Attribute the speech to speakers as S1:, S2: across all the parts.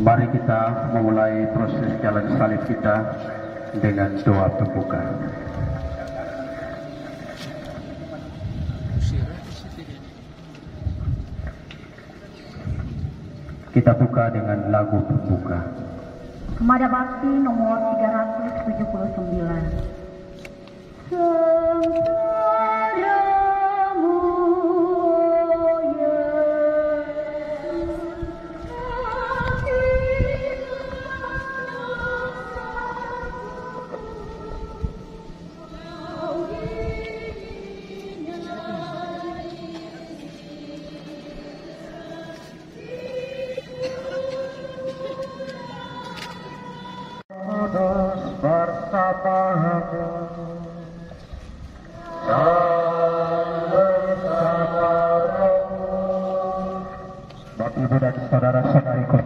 S1: Mari kita memulai proses jalan salib kita dengan doa pembuka. Kita buka dengan lagu pembuka.
S2: Kemada Bakti nomor 379.
S1: Bapak Ibu dan saudara-saudariku,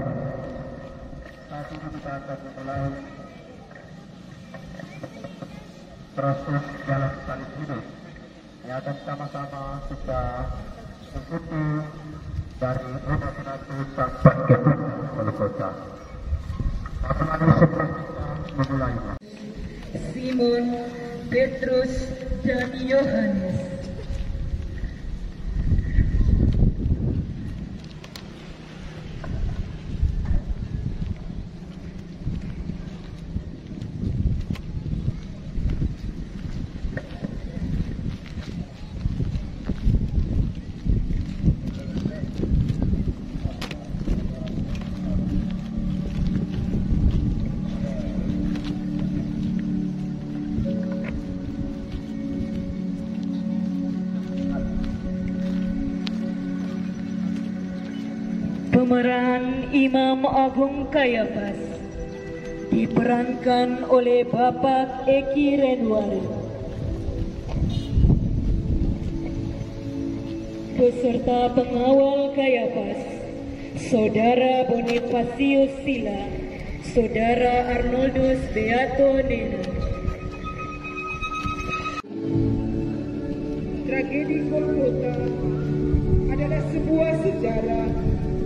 S1: saat ini kita akan memulai proses jalan salib hidup yang akan sama-sama kita ikuti dari imajinasi sampai ke wali kota. Bagaimana sebelum kita memulainya?
S3: Simon, Petrus, dan Yohanes. Pemeran Imam Agung Kayafas diperankan oleh Bapak Eki Renwari. Beserta pengawal Kayafas, Saudara Bonifasius Sila, Saudara Arnoldus Beato Nena. Tragedi Golgota adalah sebuah sejarah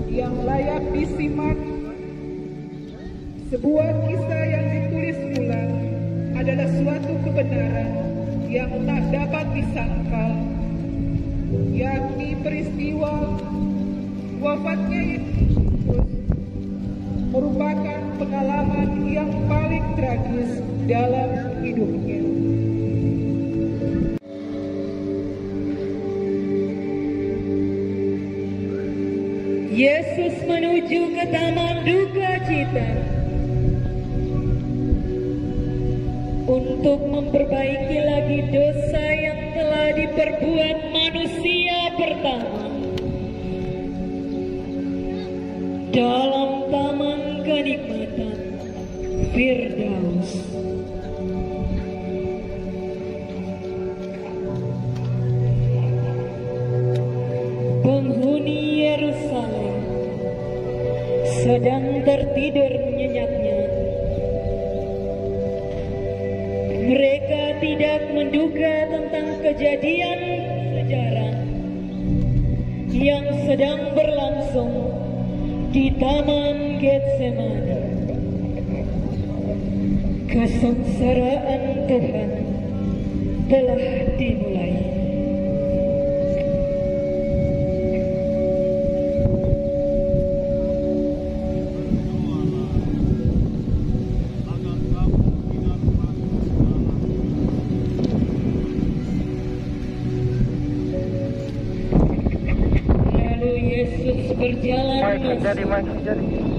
S3: yang layak disimak. Sebuah kisah yang ditulis ulang adalah suatu kebenaran yang tak dapat disangkal, yakni peristiwa wafatnya Yesus merupakan pengalaman yang paling tragis dalam hidupnya. Yesus menuju ke taman duka cita untuk memperbaiki lagi dosa yang telah diperbuat manusia pertama. Dalam taman kenikmatan Firdaus. Penghuni Yerusalem sedang tertidur nyenyaknya. Mereka tidak menduga tentang kejadian sejarah yang sedang berlangsung di Taman Getsemani. Kesengsaraan Tuhan telah dimulai. Berjalan masuk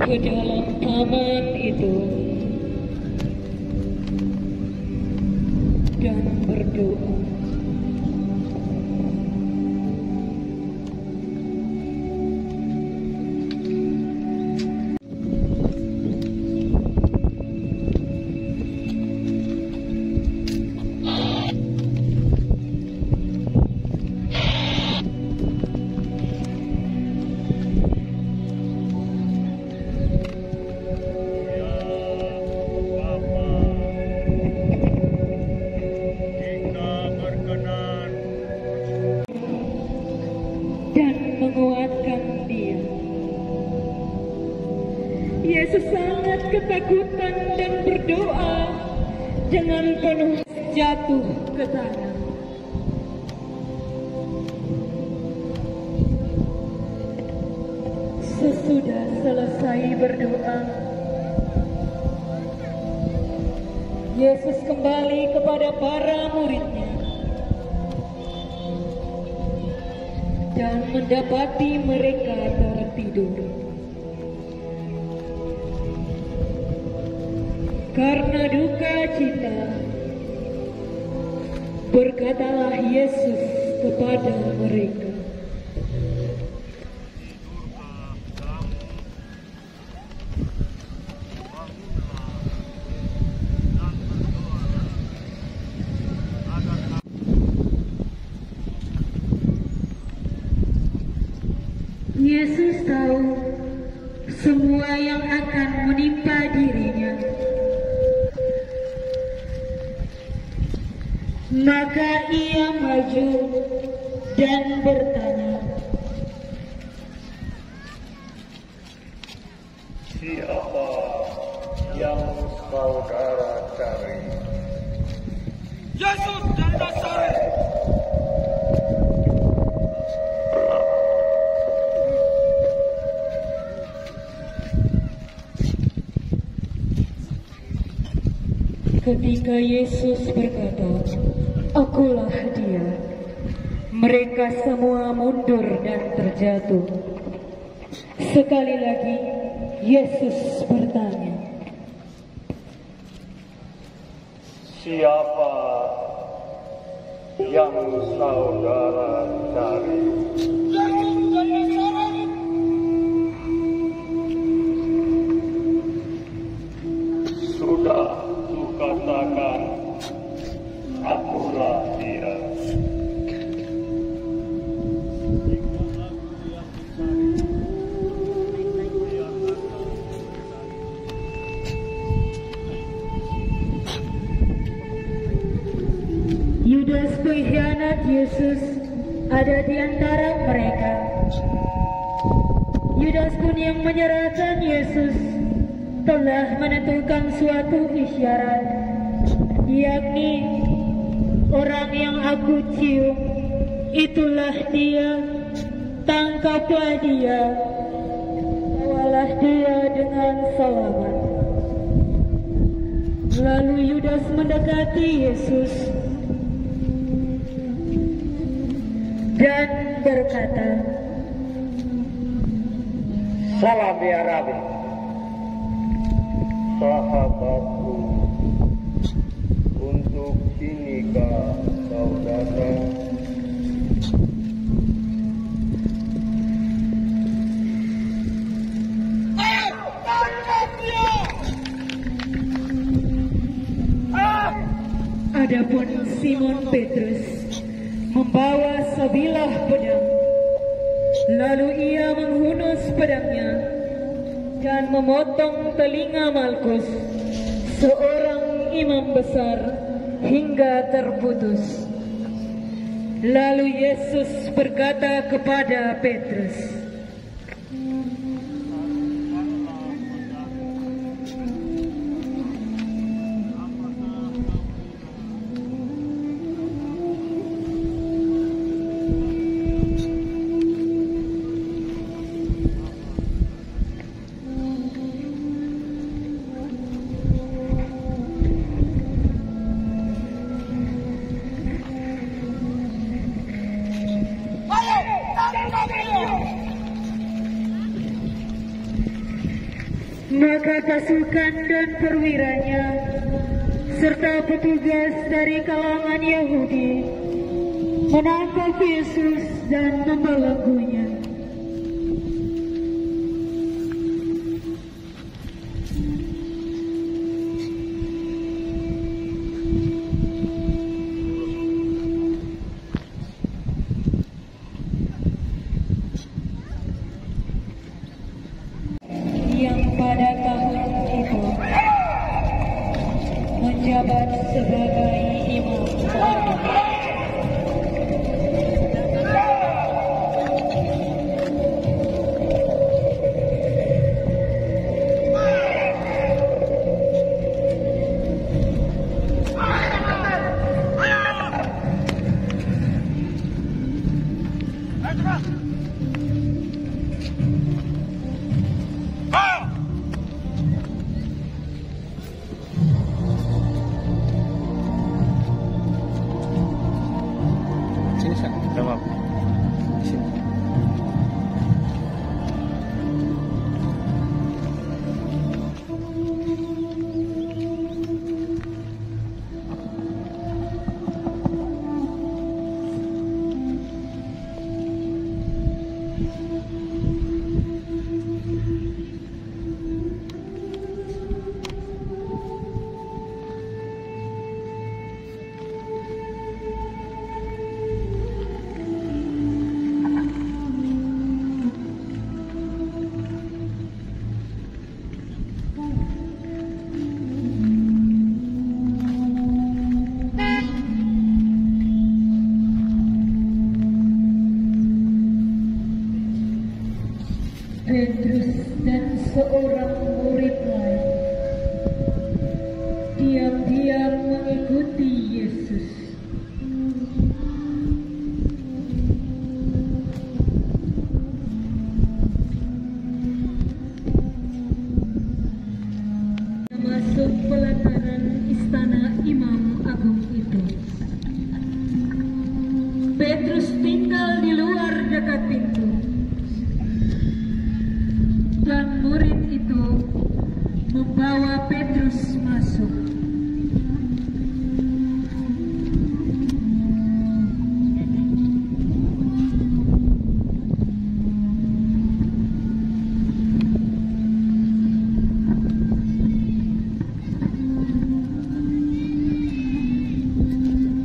S3: ke dalam taman itu dan berdoa. Yesus sangat ketakutan dan berdoa dengan penuh jatuh ke tanah. Sesudah selesai berdoa, Yesus kembali kepada para muridnya dan mendapati mereka tertidur. Karena duka cita, berkatalah Yesus kepada mereka, Yesus tahu semua yang akan menimpa dirinya. Maka ia maju dan bertanya,
S4: siapa yang saudara cari?
S5: Yesus dari Nazaret.
S3: Ketika Yesus berkata, "Akulah Dia," mereka semua mundur dan terjatuh. Sekali lagi Yesus bertanya,
S4: Siapa yang saudara cari?
S5: Yesus dari Nazaret.
S4: Sudah kukatakan, akulah Dia.
S3: Yudas pengkhianat Yesus ada di antara mereka. Yudas pun yang menyerahkan Yesus telah menentukan suatu isyarat, yakni orang yang aku cium, itulah Dia, tangkaplah Dia, bawalah Dia dengan selamat. Lalu Yudas mendekati Yesus dan berkata,
S4: Salam ya Rabi, sahabatku, untuk inikah kau datang?
S3: Adapun Simon Petrus membawa sebilah pedang, lalu ia menghunus pedangnya dan memotong telinga Malkus, seorang imam besar, hingga terputus. Lalu Yesus berkata kepada Petrus, maka pasukan dan perwiranya serta petugas dari kalangan Yahudi menangkap Yesus dan membelenggunya. Yang pada tahun itu menjabat sebagai imam agama. seorang murid lain diam-diam mengikuti Yesus. Masuk pelataran istana Imam Agung itu, Petrus tinggal di luar dekat pintu, dan murid itu membawa Petrus masuk.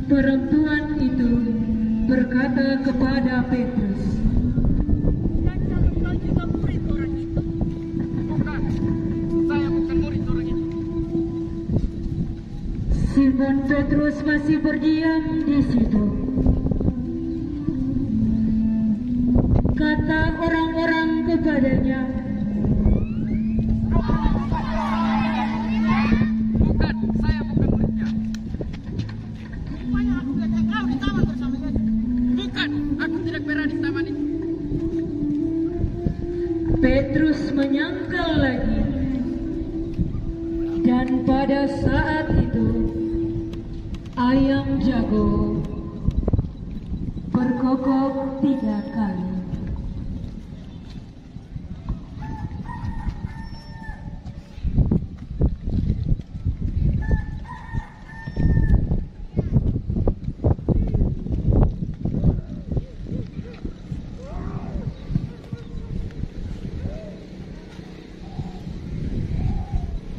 S3: Perempuan itu berkata kepada Petrus,
S5: Dan jangan juga murid orang itu. Bukan, saya bukan murid orang itu.
S3: Simon Petrus masih berdiam di situ. Kata orang-orang kepadanya,
S5: Bukan, saya bukan muridnya. Rupanya aku lihat kau di taman bersama dia. Bukan, aku tidak pernah di taman itu.
S3: Petrus menyangkal lagi. Dan pada saat itu, ayam jago berkokok 3 kali.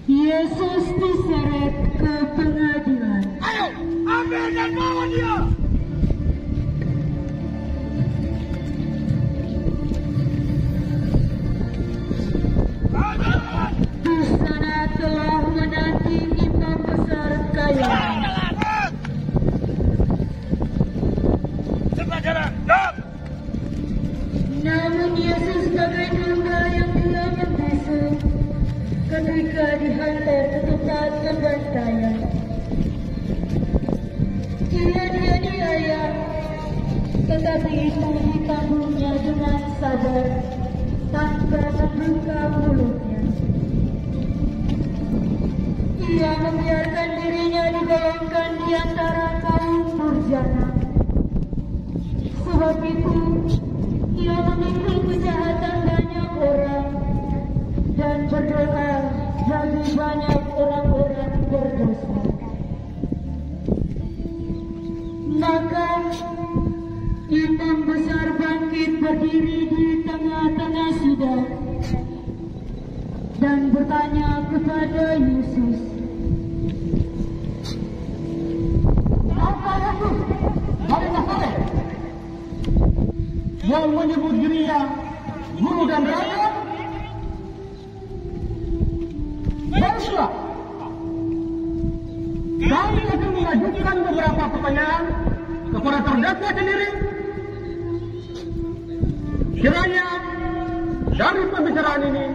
S3: Yesus diseret ke pengadilan.
S5: Ayo, ambil dan bawa dia.
S3: Di sana telah menanti imam besar kaya.
S5: Sebelah jalan, dok.
S3: Namun Yesus bagai domba yang telah membisu ketika dihantar ke tempat pembantaian. Ia dianiaya, tetapi itu ditanggungnya dengan sabar tanpa membuka mulutnya. Ia membiarkan dirinya digolongkan di antara kaum durjana. Sebab itu, ia memikul kejahatan banyak orang dan berdoa bagi banyak orang-orang berdosa. Maka imam besar bangkit berdiri di tengah-tengah sidang dan bertanya kepada Yesus,
S6: Apa Yesus dari Nazaret yang menyebut dirinya guru dan raja? Baiklah, kami akan mengajukan beberapa pertanyaan kepada terdakwa sendiri. Kiranya dari pembicaraan ini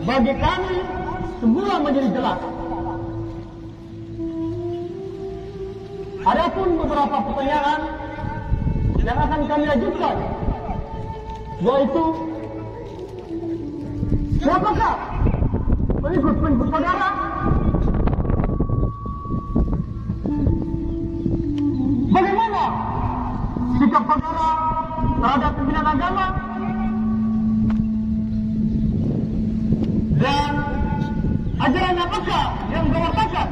S6: bagi kami semua menjadi jelas. Adapun beberapa pertanyaan yang akan kami ajukan, yaitu siapakah pengikut saudara? Bagaimana sikap saudara terhadap pimpinan agama? Dan ajaran apakah yang kau wartakan?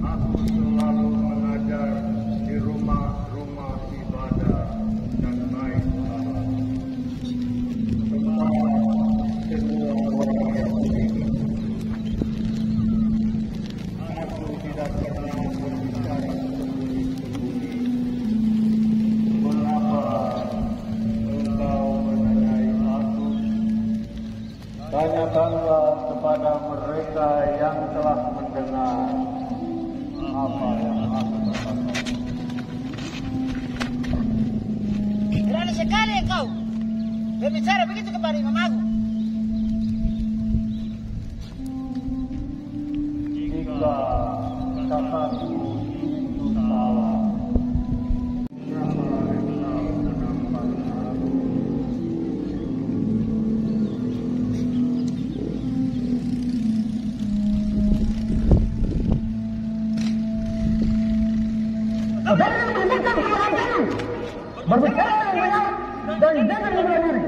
S4: Aku selalu mengajar di rumah tanyakanlah kepada mereka yang telah mendengar apa yang aku katakan.
S5: Berani sekali engkau berbicara begitu kepada Imam Agung.
S4: Jika kataku itu salah,
S6: Saudara menunjukkan kebenaran diri, berbicara yang benar dan jangan membela diri.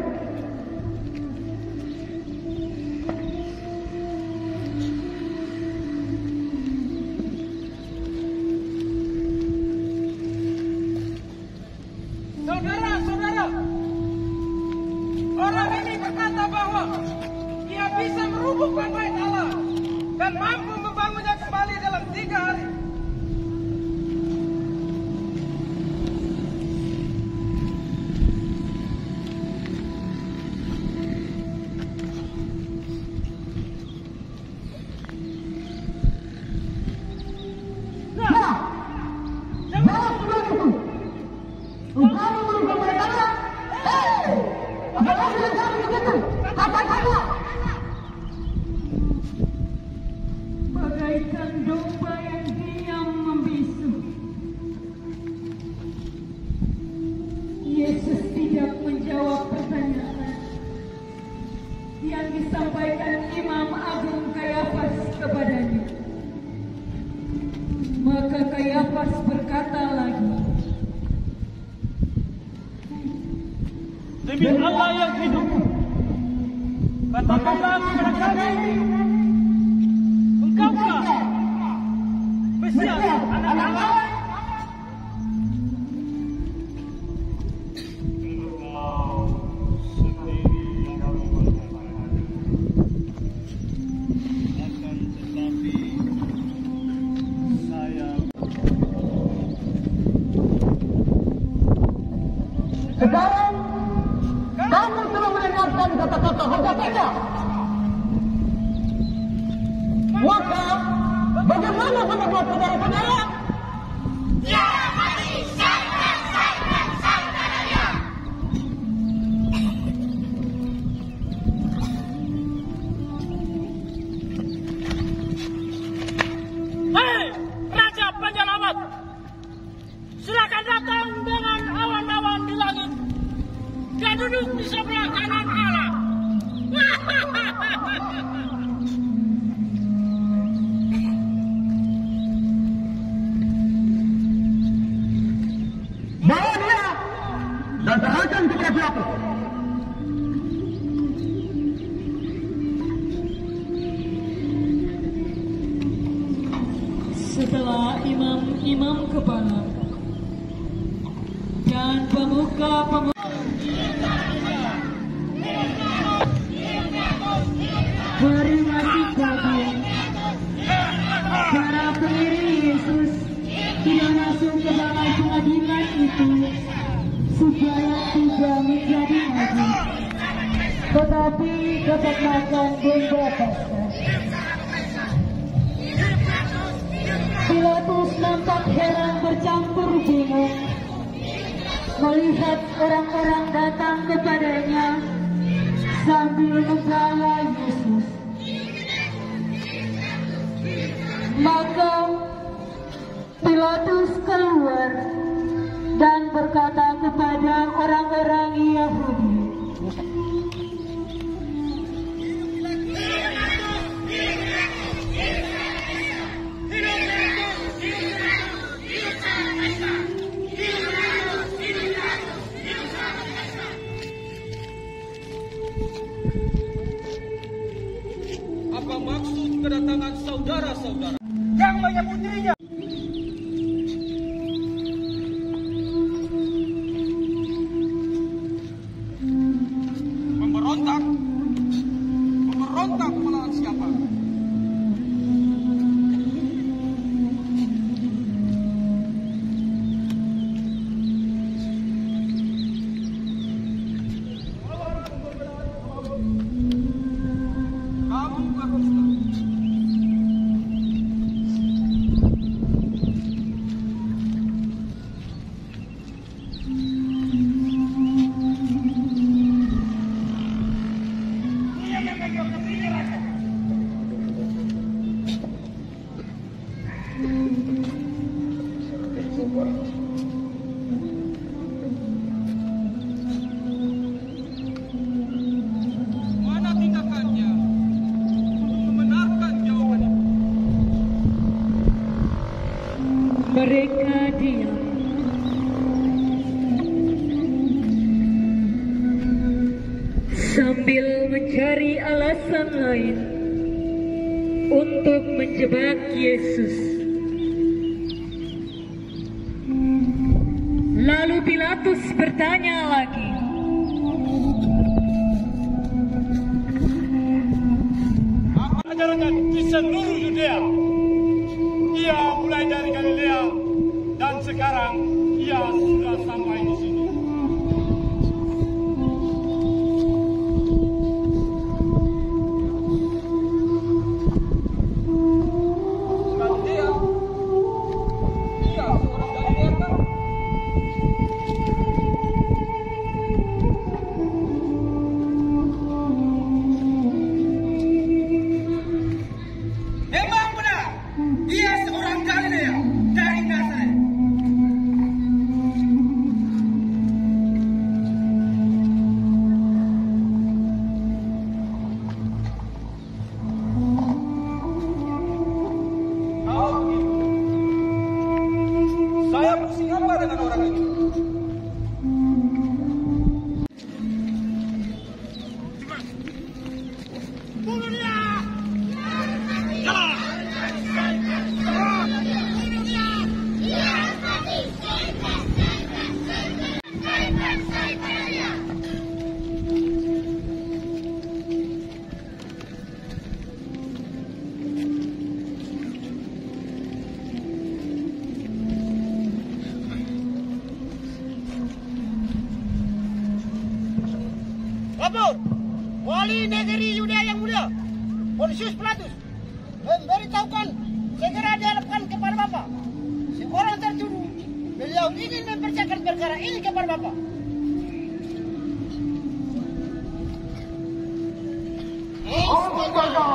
S5: Saudara-saudara, orang ini berkata bahwa dia bisa merubuhkan bait Allah dan mampu membangunnya kembali dalam 3 hari.
S3: Bagaikan domba yang diam membisu. Yesus tidak menjawab pertanyaan yang disampaikan Imam Agung Kayafas kepadanya. Maka Kayafas berkata lagi,
S6: Demi Allah yang hidup, katakanlah kepada kami, engkaukah Mesias anak Allah? Sekarang kamu telah mendengarkan kata-kata hujah. Maka bagaimana pendapat saudara-saudara?
S5: Dia mati, saudara-saudaranya. Hei, Raja Panjalamat, silakan datang dengan awan-awan di langit dan duduk di sebelah kanan Allah.
S6: Bawa dia dan serahkan kepada aku.
S3: setelah imam-imam kepala dan pemuka-pemuka berwasiat agung para pengiring Yesus tidak masuk ke dalam pengadilan itu supaya tidak menjadi mati, tetapi dapat makan domba Paskah. Pilatus nampak heran bercampur bingung melihat orang-orang datang kepadanya sambil membawa Yesus. Maka Pilatus keluar dan berkata kepada orang-orang Yahudi,
S5: apa maksud kedatangan saudara-saudara yang menyebut dirinya memberontak melawan siapa?
S3: Mereka diam. Sambil mencari alasan lain untuk menjebak Yesus. Lalu Pilatus bertanya lagi,
S4: Apa ajaran di seluruh Yudea? Ia mulai dari Galilea dan sekarang ia sudah sampai di sini.
S5: Memang benar, dia seorang Galilea dari Nazaret.
S4: Kalau begitu, saya mesti apa dengan orang itu? Bunuh dia!
S5: Bapak, wali negeri Yudea yang mulia, Pontius Pilatus, memberitahukan segera dihadapkan kepada Bapak. Seorang tertuduh, beliau ingin mempercayakan perkara ini kepada Bapak.
S6: Astaga!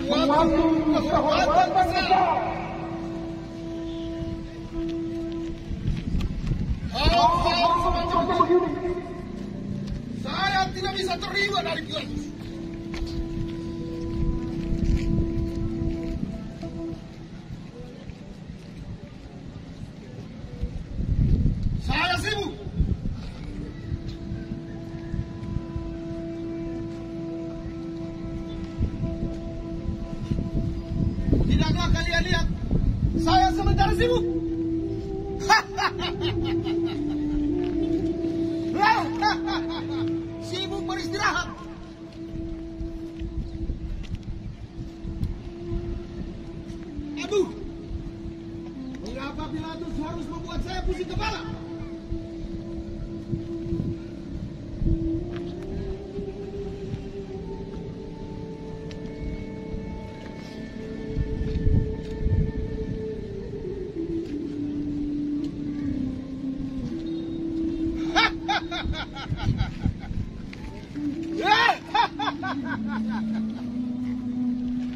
S6: Suatu kehormatan besar. Hal-hal semacam begini saya tidak bisa terima dari Pilatus. Saya sibuk. Tidakkah kalian lihat? Saya sementara sibuk. Sibuk beristirahat. Aduh, mengapa Pilatus harus membuat saya pusing kepala?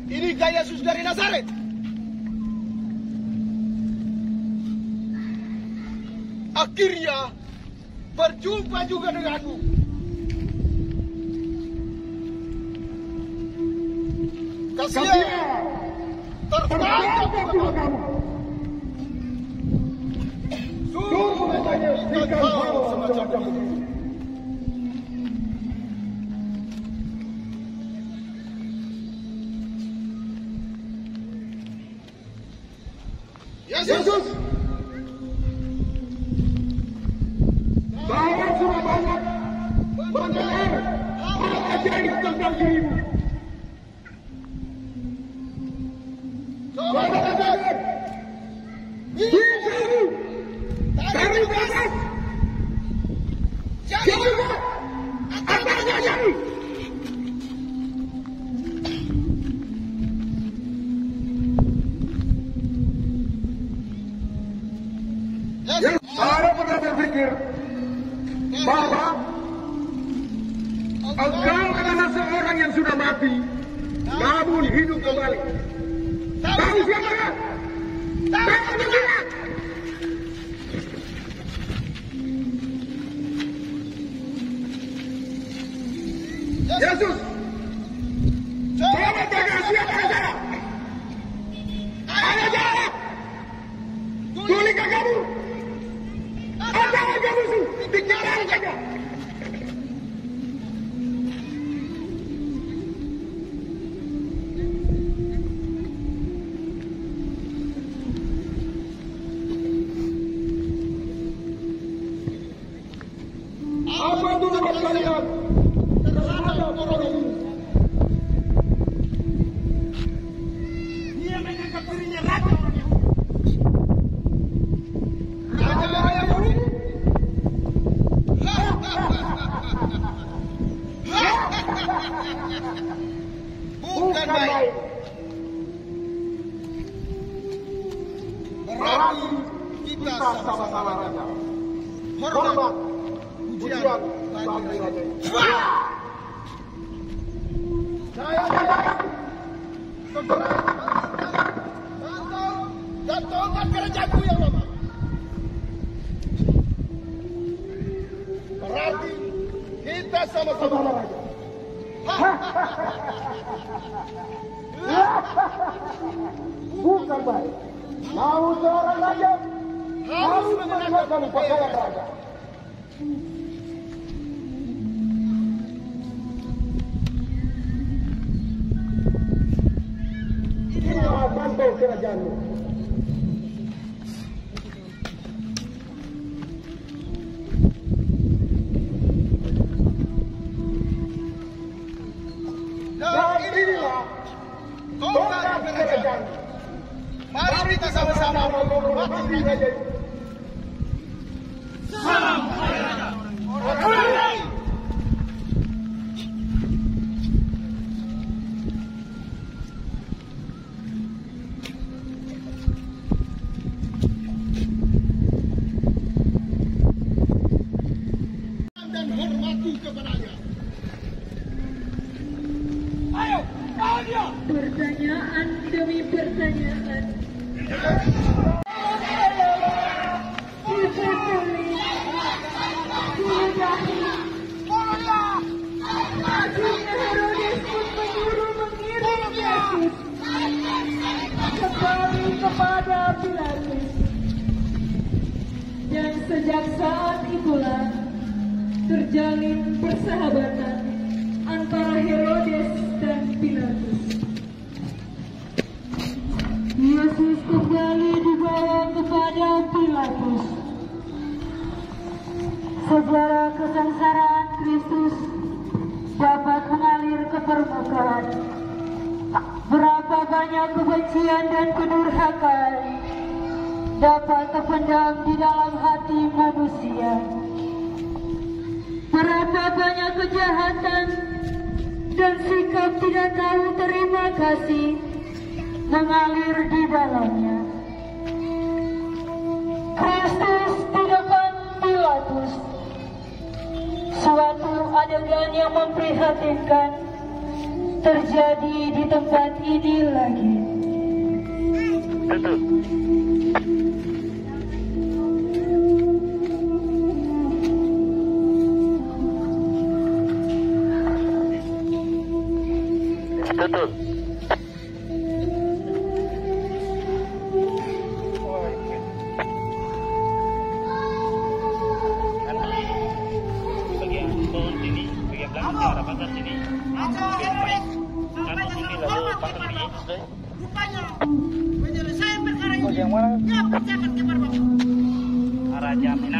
S6: Inikah Yesus dari Nazaret? Akhirnya berjumpa juga denganmu. Kasihan tertangkap juga kamu. Sungguh menyedihkan hal semacam ini. Yesus, saya sudah banyak mendengar hal ajaib tentang dirimu. Coba katakan, dirimu dari batas, siapa akan jadi? Saya pernah berpikir bahwa engkau adalah seorang yang sudah mati, namun hidup kembali. Tahu siapa? Tahu tidak? Yesus, coba jaga siapa saja. Ayo jaga. kabur. Ajar musuh, dikejar saja. Apa dulu kalian terhadap orang ini?
S5: Dia menganggap dirinya raja orang Yahudi.
S6: Raja Yahudi? Bukan baik. Berarti kita sama-sama raja. Hormat, pujian bagi raja. Saya segera dan tongkat kerjaku yang lama. Berarti kita sama-sama raja. Bukan baik. Mau seorang raja harus mengenakan pakaian raja. Inilah mantel kerajaanmu. Dan inilah tongkat kerajaanmu. Mari kita sama-sama menghormati raja itu.
S4: Salam hai raja.
S6: Dan hormati kepadanya.
S4: Ayo, bawa dia.
S3: Pertanyaan demi pertanyaan. Herodes pun menyuruh mengirim Yesus kembali kepada Pilatus. Dan sejak saat itulah terjalin persahabatan antara Herodes dan Pilatus. Yesus kembali dibawa kepada Pilatus. Sejarah kesengsaraan Kristus dapat mengalir ke permukaan. Berapa banyak kebencian dan kedurhakaan dapat terpendam di dalam hati manusia. Berapa banyak kejahatan dan sikap tidak tahu terima kasih mengalir di dalamnya. Kristus di depan Pilatus, suatu adegan yang memprihatinkan terjadi di tempat ini lagi.
S7: Tutup. Bagian pohon sini, bagian belakang arah pasar sini. Kan sini lalu pasar ini sudah.
S5: Rupanya penyelesaian perkara ini dia percayakan kepada Bapak.
S7: Arah jam 6.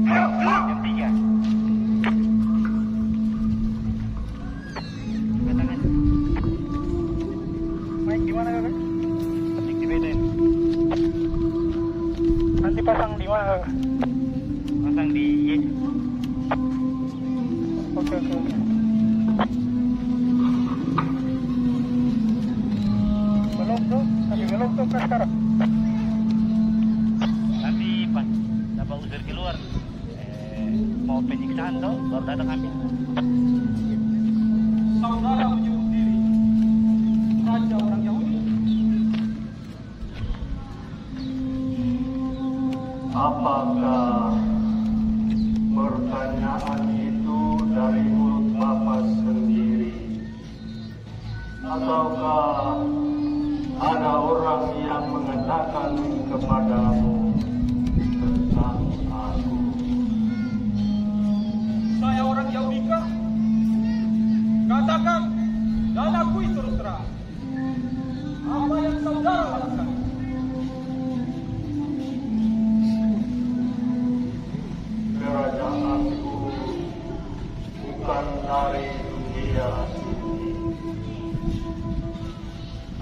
S7: Jam 3. Main gimana kakak? Ketik di beda ini. Nanti pasang di mana kakak? Pasang di Y. Oke. Belum tuh, kasih belum tuh ke sekarang. Nanti pas dapat usir keluar, mau penyiksaan tuh, baru datang ambil.
S4: Saudara menyebut diri raja orang Yahudi.
S1: Apakah pertanyaan itu dari mulut Bapak sendiri? Ataukah
S8: ada orang yang mengatakan kepadamu tentang aku.
S4: Saya orang Yahudi kah? Katakan dan akui terus terang apa yang saudara lakukan.
S8: Kerajaanku bukan dari dunia ini.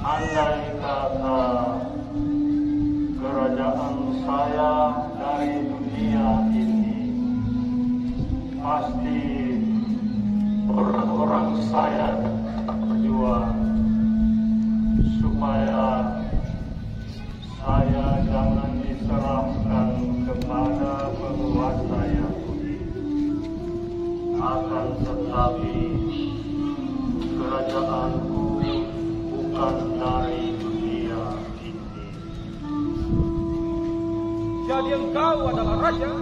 S8: Andai kata kerajaan saya dari dunia ini, pasti orang-orang saya berjuang supaya saya jangan diserahkan kepada penguasa Yahudi. Akan tetapi kerajaanku bukan dari dunia ini.
S4: Jadi engkau adalah raja?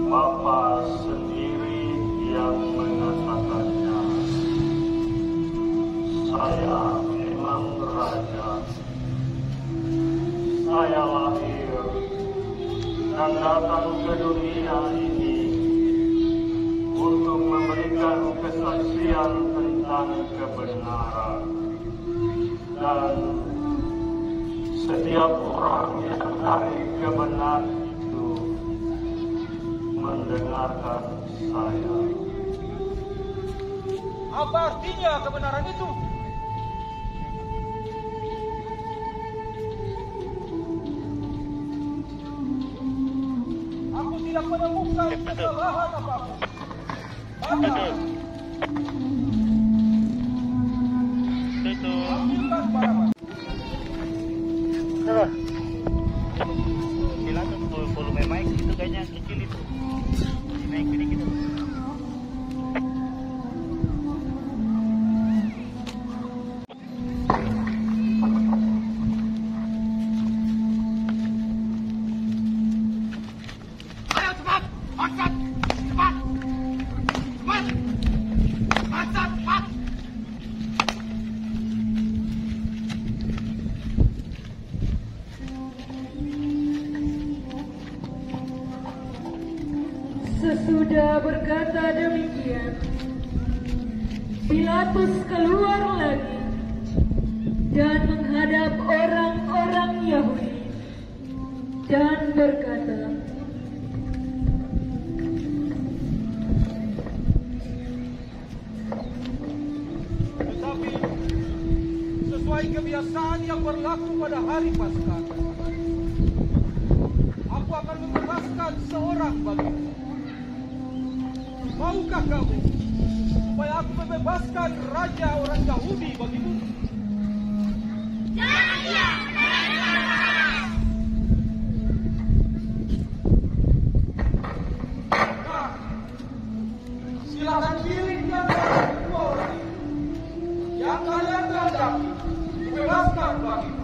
S8: Bapa sendiri yang mengatakannya. Saya memang raja. Saya lahir dan datang ke dunia ini untuk memberikan kesaksian tentang kebenaran, dan setiap orang yang dari kebenaran itu mendengarkan saya.
S4: Apa artinya kebenaran itu? Aku tidak menemukan kesalahan apapun. Ambilkan barang.
S7: Terus. Gila tuh volume mic itu kayaknya kecil itu. Naik sedikit.
S3: Sesudah berkata demikian, Pilatus keluar lagi dan menghadap orang-orang Yahudi dan berkata,
S4: Tetapi sesuai kebiasaan yang berlaku pada hari Paskah, aku akan membebaskan seorang bagimu. Maukah kamu supaya aku membebaskan raja orang Yahudi bagimu? Nah, silakan pilih di antara dua orang yang kalian kehendaki dibebaskan bagimu.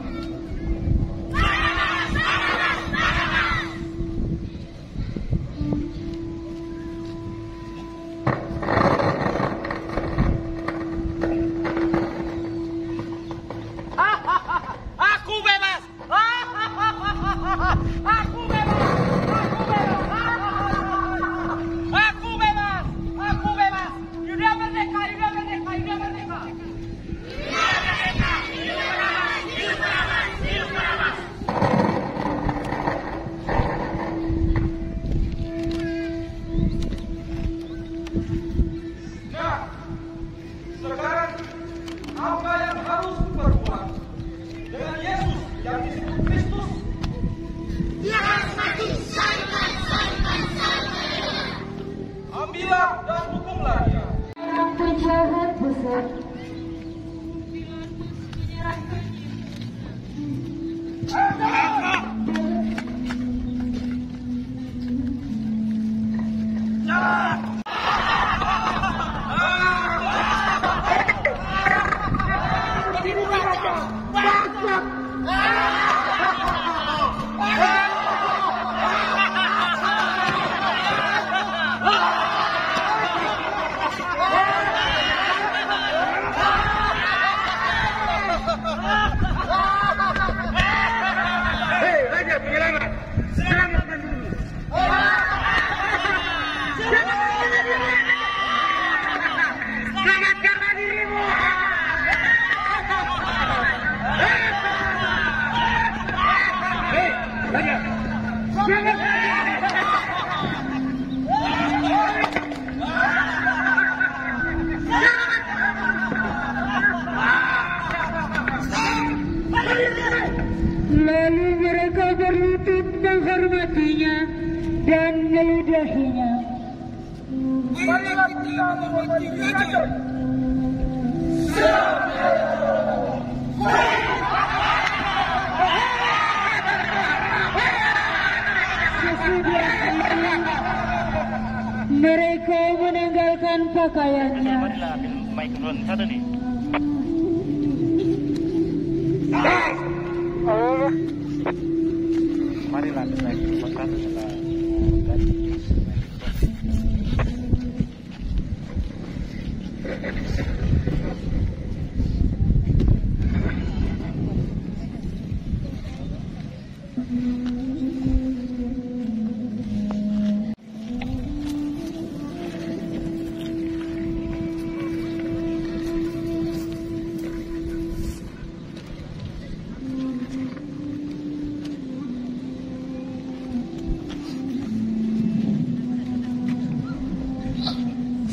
S3: dan meludahinya.
S5: Marilah kita menghormati raja.
S3: Mereka menanggalkan pakaiannya.
S7: Marilah mikrofon satu nih. Marilah mikrofon satu setelah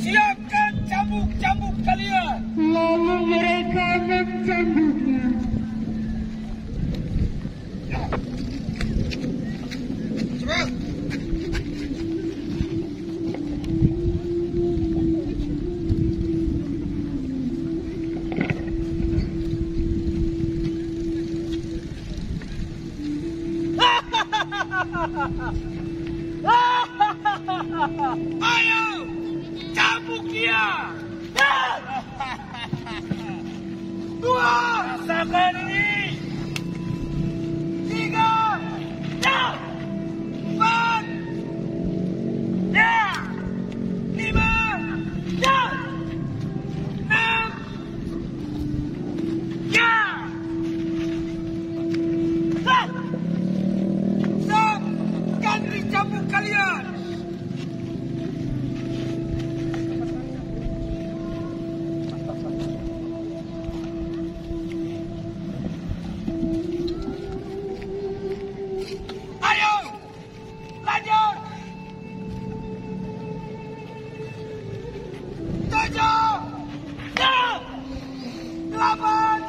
S5: Siapkan cambuk-cambuk kalian.
S3: Lalu mereka mencambuknya.
S5: Cepat. Ayo, cambuk dia. Dua, rasakan ini. Tiga, empat, lima, enam, ganti cambuk kalian. Ayo, lanjut. 7, 8,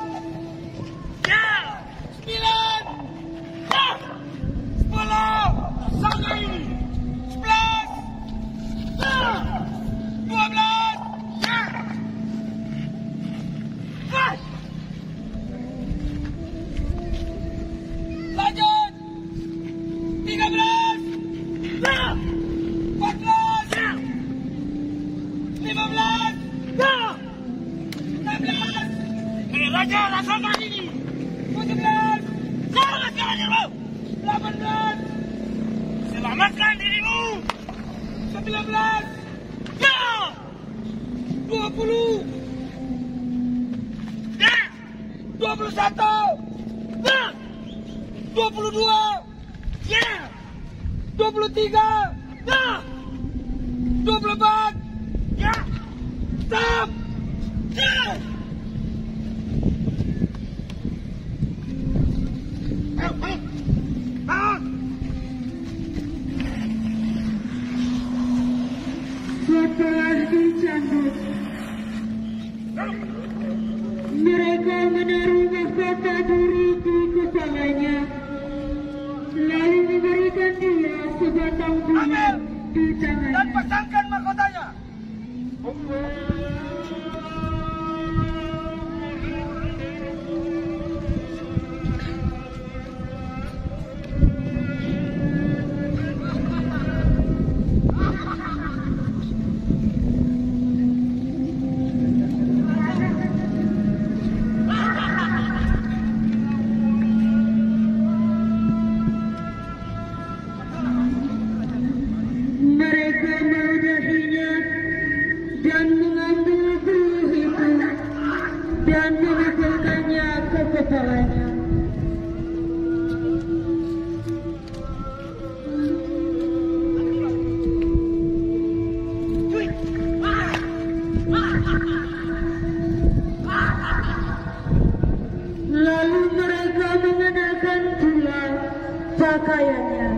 S5: 9, 10, sampai ini. 11, 12, lanjut. 13, 14, 15, 16. Raja, rasakan ini. 17, selamatkan dirimu. 18, selamatkan dirimu. 19, 20, 21, 22, 23, 24, stop.
S3: Setelah dicambuk, mereka menaruh mahkota duri di kepalanya, lalu memberikan dia sebatang bunga di
S5: Dan
S3: tangannya.
S5: pasangkan mahkotanya.
S3: Mereka meludahinya dan mengambil bulu itu dan memukulkannya ke kepalanya. Lalu mereka mengenakan pula pakaiannya.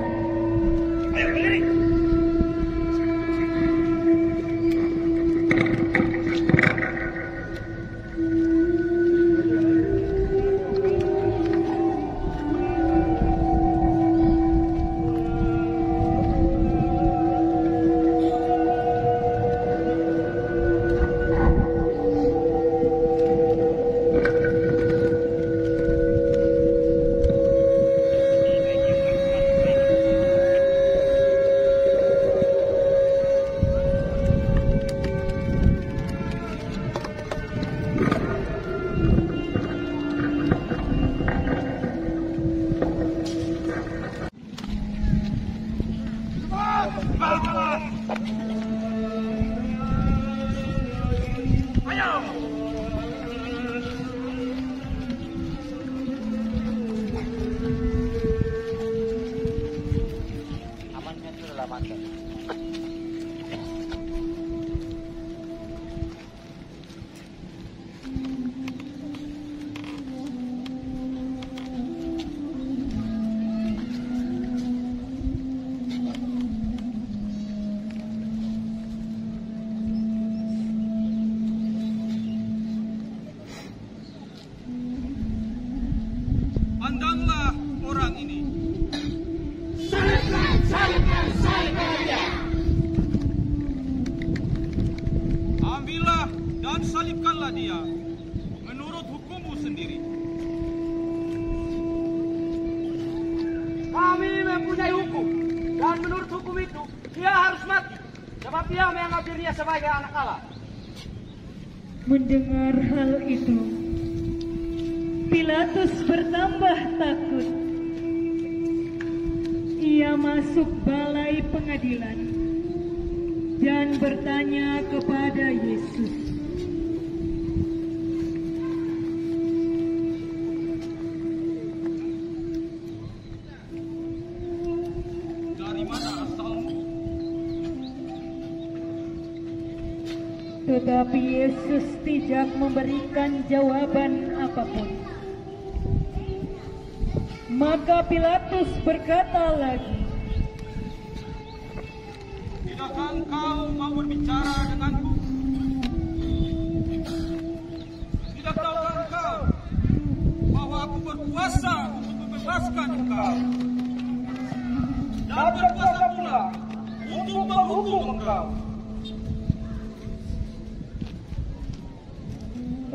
S7: Ramanto.
S4: Pandanglah orang ini.
S6: Salibkan dia.
S4: Ambillah dan salibkanlah dia menurut hukummu sendiri.
S5: Kami mempunyai hukum, dan menurut hukum itu dia harus mati, sebab dia menganggap dirinya sebagai anak Allah.
S3: Mendengar hal itu, Pilatus bertambah takut. Ia masuk balai pengadilan dan bertanya kepada Yesus,
S4: Dari mana asalmu?
S3: tetapi Yesus tidak memberikan jawaban apapun. Maka Pilatus berkata lagi,
S4: Tidakkah engkau mau berbicara denganku? Tidak tahukah engkau bahwa aku berkuasa untuk membebaskan engkau dan berkuasa pula untuk menghukum engkau?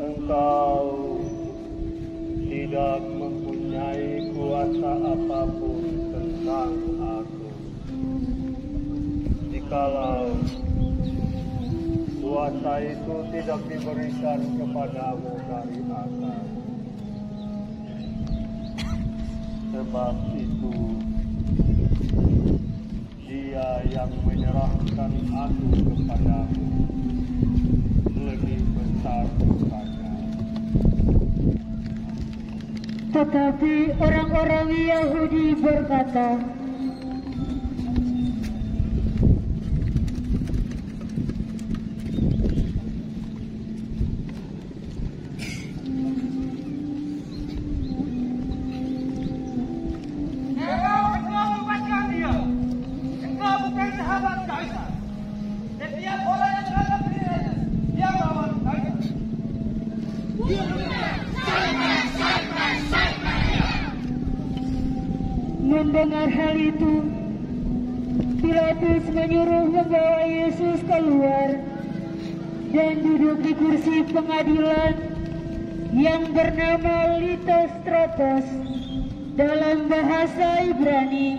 S8: Engkau tidak mempunyai kuasa apapun tentang aku. Jikalau kuasa itu tidak diberikan kepadamu dari atas. Sebab itu dia yang menyerahkan aku kepadamu lebih besar daripada.
S3: tetapi orang-orang Yahudi berkata,
S5: Engkau bebaskan dia. Engkau bukan sahabat Kaisar. Setiap orang yang terhadap dirinya, dia melawan Kaisar.
S3: Mendengar hal itu, Pilatus menyuruh membawa Yesus keluar dan duduk di kursi pengadilan yang bernama Litostratos, dalam bahasa Ibrani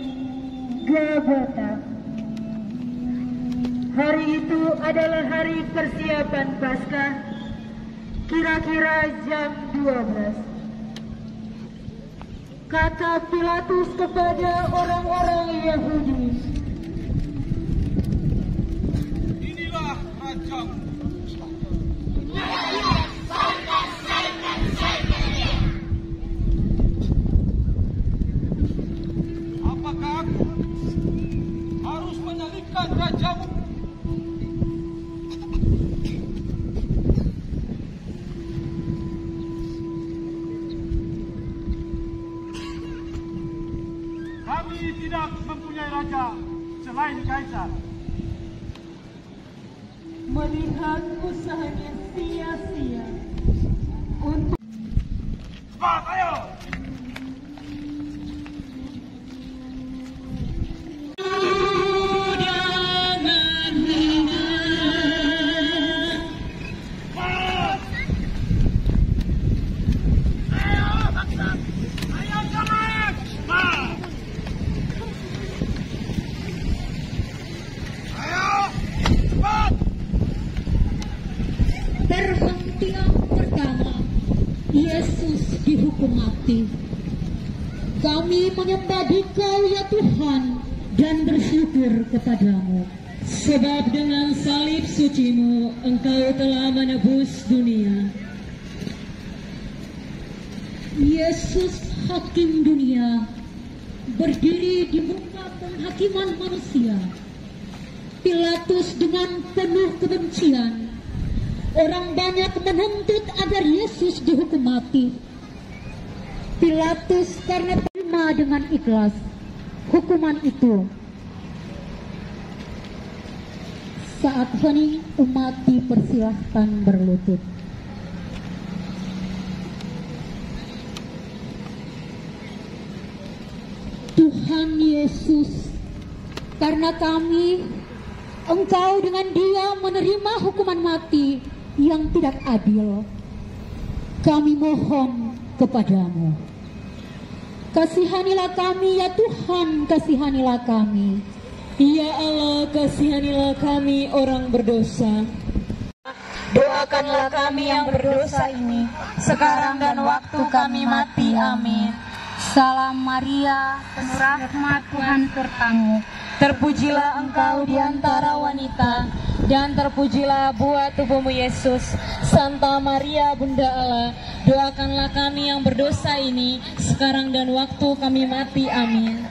S3: Gabata. Hari itu adalah hari persiapan Paskah, kira-kira jam 12. Kata Pilatus kepada orang-orang Yahudi,
S4: Inilah rajamu. Apakah aku harus menyalibkan rajamu? Kami tidak mempunyai raja selain Kaisar.
S3: melihat usahanya sia-sia untuk
S4: Cepat, ayo!
S9: Berhenti yang pertama, Yesus dihukum mati. Kami menyembah Engkau ya Tuhan dan bersyukur kepadamu, sebab dengan salib suci-Mu Engkau telah menebus dunia. Yesus hakim dunia berdiri di muka penghakiman manusia Pilatus dengan penuh kebencian. Orang banyak menuntut agar Yesus dihukum mati. Pilatus karena terima dengan ikhlas hukuman itu. Saat hening, umat dipersilahkan berlutut. Tuhan Yesus, karena kami, Engkau dengan Dia menerima hukuman mati yang tidak adil. Kami mohon kepadamu, kasihanilah kami ya Tuhan, kasihanilah kami.
S10: Ya Allah, kasihanilah kami orang berdosa. Doakanlah kami yang berdosa ini, sekarang dan waktu kami mati. Amin.
S2: Salam Maria, penuh rahmat, Tuhan sertamu.
S10: Terpujilah engkau di antara wanita, dan terpujilah buah tubuhmu Yesus. Santa Maria Bunda Allah, doakanlah kami yang berdosa ini, sekarang dan waktu kami mati. Amin.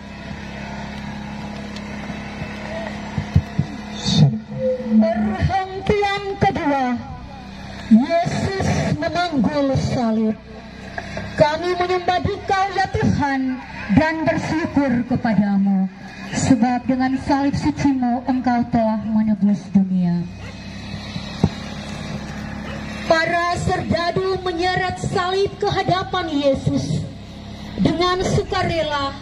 S9: Perhentian kedua, Yesus memanggul salib. Kami menyembah Dikau ya Tuhan dan bersyukur kepadamu, sebab dengan salib suci-Mu Engkau telah menebus dunia. Para serdadu menyeret salib ke hadapan Yesus. Dengan sukarela,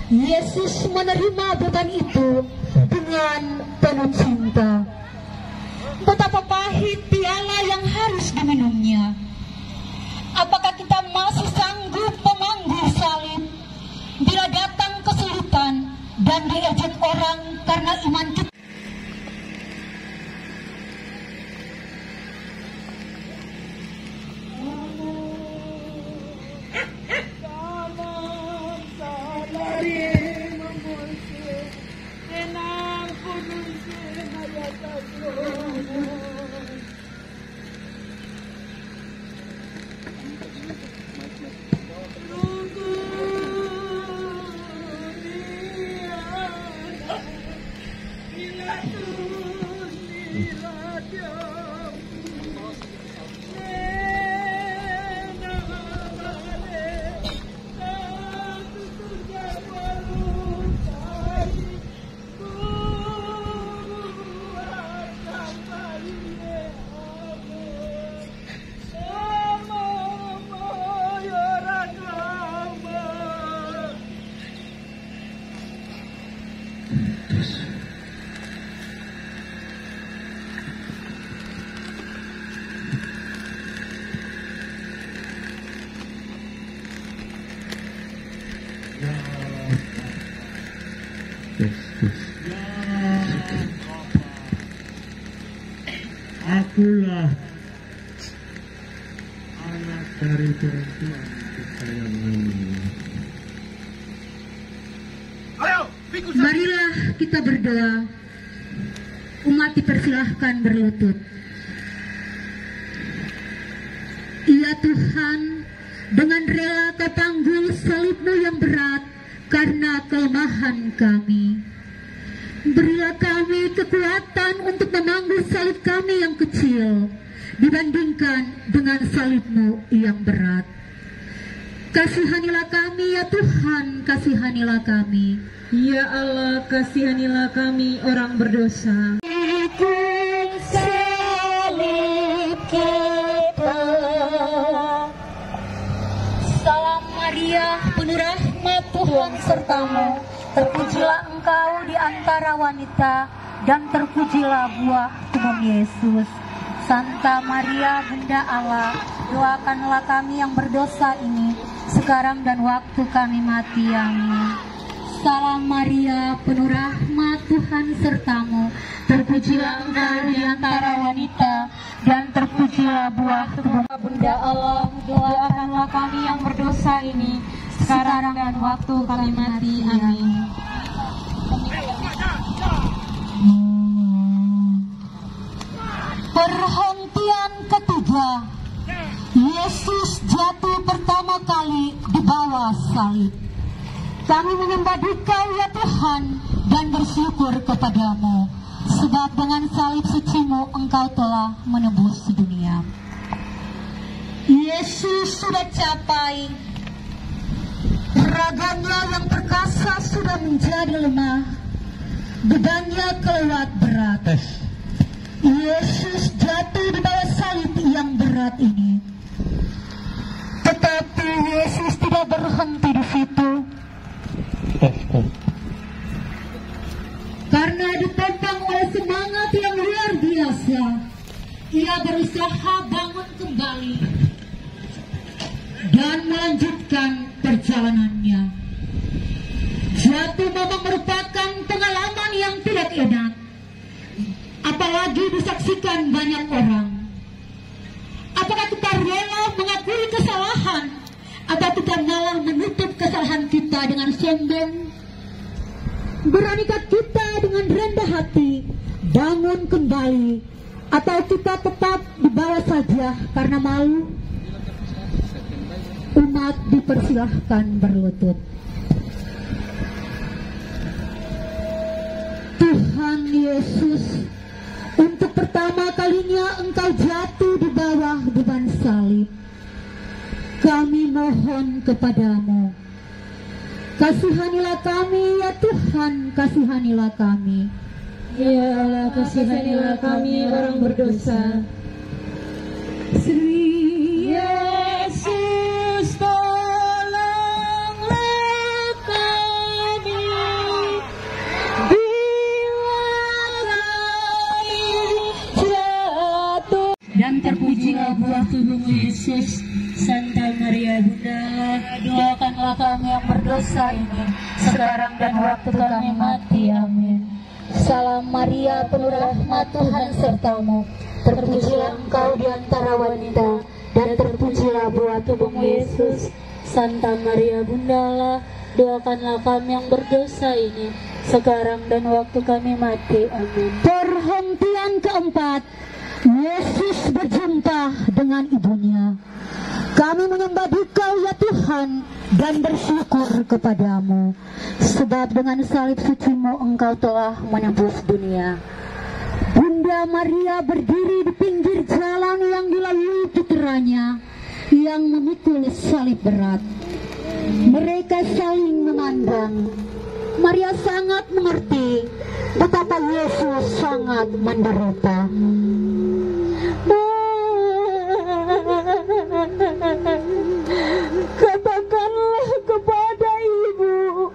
S9: Yesus menerima beban itu dengan penuh cinta. Betapa pahit piala yang harus diminumnya. Apakah kita masih sanggup memanggul salib bila datang kesulitan dan diejek orang karena iman kita?
S8: Akulah anak dari perempuan kesayanganmu.
S9: Marilah kita berdoa. Umat dipersilahkan berlutut. Ya Tuhan, dengan rela Kau panggul salib-Mu yang berat karena kelemahan kami. Berilah kami kekuatan untuk memanggul salib kami yang kecil dibandingkan dengan salib-Mu yang berat. Kasihanilah kami ya Tuhan, kasihanilah kami.
S10: Ya Allah, kasihanilah kami orang berdosa.
S9: Ikut salib kita. Salam Maria, penuh rahmat, Tuhan sertamu. Terpujilah Engkau di antara wanita, dan terpujilah buah tubuh Yesus. Santa Maria Bunda Allah, doakanlah kami yang berdosa ini, sekarang dan waktu kami mati. Amin. Salam Maria, penuh rahmat, Tuhan sertamu. Terpujilah Engkau di antara wanita, dan terpujilah buah tubuh Bunda Allah, doakanlah kami yang berdosa ini, sekarang dan waktu kami mati. Amin. Perhentian ketiga, Yesus jatuh pertama kali di bawah salib. Kami menyembah Dikau ya Tuhan dan bersyukur kepadamu, sebab dengan salib suci-Mu Engkau telah menebus dunia. Yesus sudah capai, raganya yang perkasa sudah menjadi lemah, bebannya kelewat berat. Yesus jatuh di bawah salib yang berat ini. Tetapi Yesus tidak berhenti di situ. Karena ditopang oleh semangat yang luar biasa, ia berusaha bangun kembali dan melanjutkan perjalanannya. Jatuh memang merupakan pengalaman yang tidak enak, apalagi disaksikan banyak orang. Apakah kita rela mengakui kesalahan, atau kita malah menutup kesalahan kita dengan sombong? Beranikah kita dengan rendah hati bangun kembali, atau kita tetap di bawah saja karena malu? Umat dipersilahkan berlutut. Tuhan Yesus, untuk pertama kalinya Engkau jatuh di bawah beban salib. Kami mohon kepadamu, kasihanilah kami ya Tuhan, kasihanilah kami.
S10: Ya Allah, kasihanilah kami orang berdosa.
S9: Sri
S10: Yesus, tolonglah kami bila kami jatuh.
S9: Dan terpujilah buah tubuh-Mu Yesus.
S10: Santa Maria Bunda Allah,
S9: Doakanlah kami yang berdosa ini, sekarang dan waktu kami mati. Amin. Salam Maria, penuh rahmat, Tuhan sertamu. Terpujilah Engkau di antara wanita, dan terpujilah buah tubuh-Mu Yesus.
S10: Santa Maria Bunda Allah, doakanlah kami yang berdosa ini, sekarang dan waktu kami mati. Amin.
S9: Perhentian keempat, Yesus berjumpa dengan ibunya. Kami menyembah Dikau ya Tuhan, dan bersyukur kepadamu, sebab dengan salib suci-Mu Engkau telah menebus dunia. Bunda Maria berdiri di pinggir jalan yang dilalui putranya, yang memikul salib berat. Mereka saling memandang. Maria sangat mengerti betapa Yesus sangat menderita.
S10: Katakanlah kepada ibu,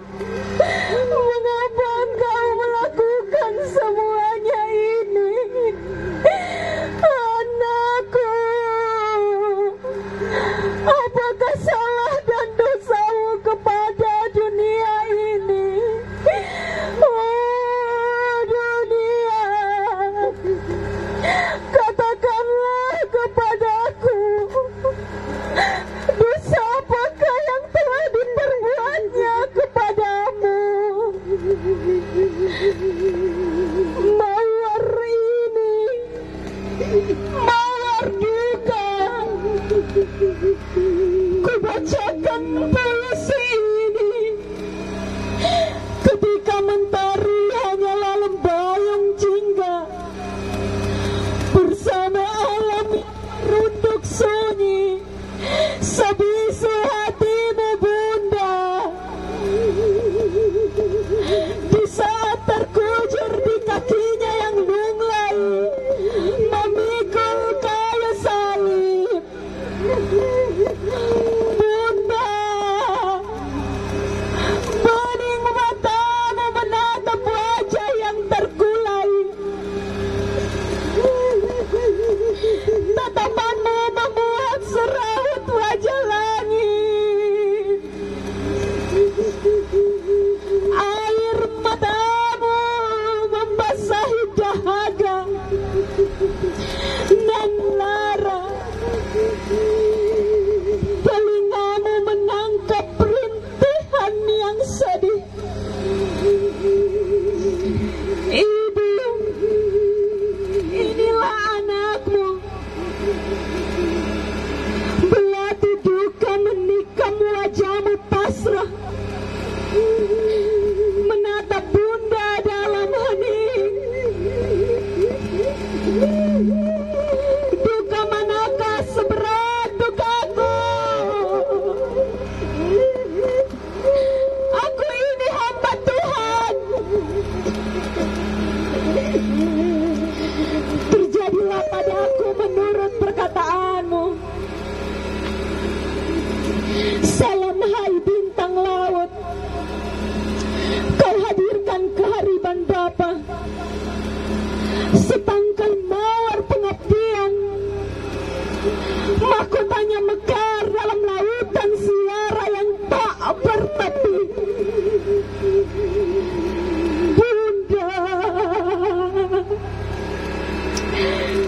S10: mengapa engkau melakukan semuanya ini? Anakku, apakah salah dan dosamu kepada dunia ini? Oh dunia, katakanlah kepadaku,
S3: Terjadilah padaku menurut perkataanmu. Salam hai bintang laut, kau hadirkan kehariban Bapa. Setangkai mawar pengabdian, mahkotanya mekar dalam lautan suara yang tak bertepi. Bunda,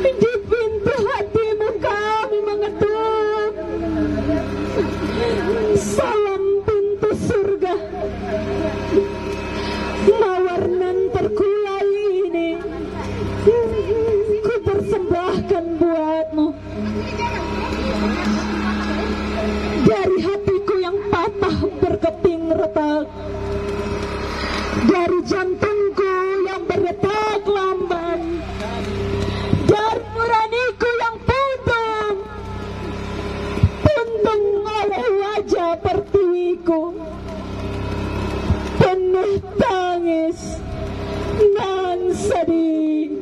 S3: di pintu hatimu kami mengetuk. Salam pintu surga, mawar nan terkulai ini ku persembahkan buatmu. Dari hatiku yang patah berkeping retak, dari jantungku yang berdetak lamban, dari nuraniku yang puntung oleh wajah pertiwiku, penuh tangis dan sedih.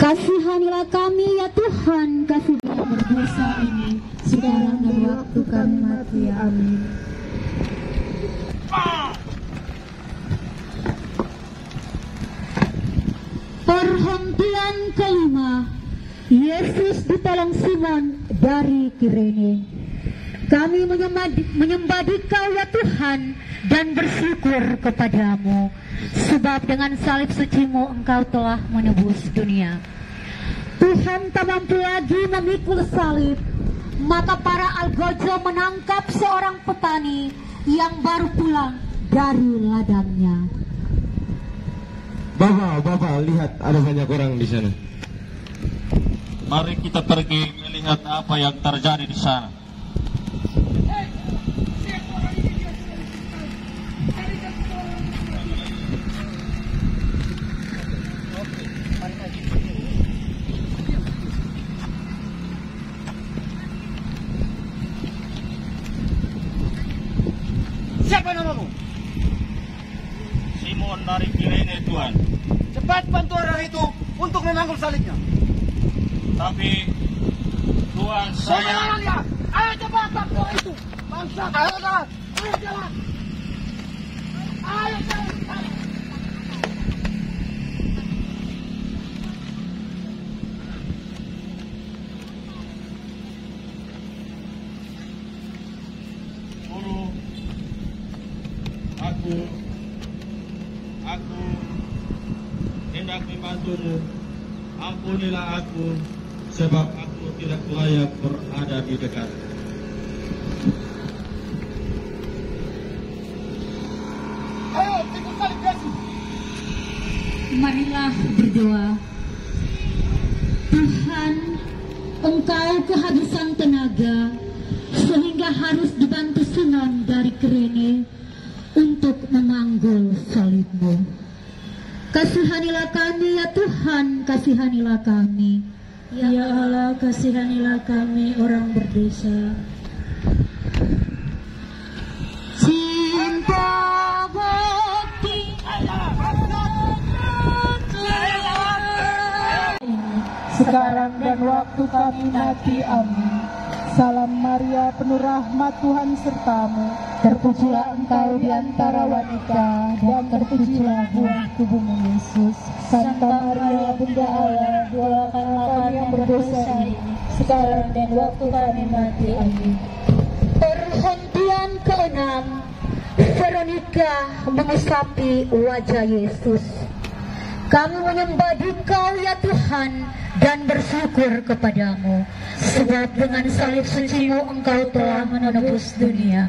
S9: Kasihanilah kami ya Tuhan, kasih berdosa ini sekarang dan waktu kami mati. Amin. Perhentian kelima, Yesus ditolong Simon dari Kirene. Kami menyembah Dikau ya Tuhan dan bersyukur kepadamu, sebab dengan salib suci-Mu Engkau telah menebus dunia. Tuhan tak mampu lagi memikul salib, maka para algojo menangkap seorang petani yang baru pulang dari ladangnya.
S11: Bapak, lihat ada banyak orang di sana. Mari kita pergi melihat apa yang terjadi di sana.
S5: Siapa namamu?
S11: Simon dari Kirene, Tuhan.
S5: Cepat bantu orang itu untuk memangkul salibnya.
S11: Tapi Tuhan, saya...
S5: Ayo cepat bantu itu. Bangsa, ayo jalan. Ayo jalan. Ayo jalan.
S11: Guru, aku hendak membantumu. Ampunilah aku, sebab aku tidak layak berada di dekat.
S5: Ayo, ikut salib Yesus.
S9: Marilah berdoa. Tuhan, Engkau kehabisan tenaga sehingga harus dibantu Simon dari Kirene untuk memanggul salib-Mu. Kasihanilah kami ya Tuhan, kasihanilah kami. Ya Allah, kasihanilah kami orang berdosa. Cinta bakti
S3: sekarang dan waktu kami mati. Amin. Salam Maria, penuh rahmat, Tuhan sertamu. Terpujilah engkau di antara wanita, dan terpujilah buah tubuhmu Yesus. Santa Maria, Bunda Allah, doakanlah kami yang berdosa ini, sekarang dan waktu kami mati. Amin.
S9: Perhentian keenam, Veronica mengusapi wajah Yesus. Kami menyembah Dikau ya Tuhan dan bersyukur kepadamu, sebab dengan salib suci-Mu Engkau telah menebus dunia.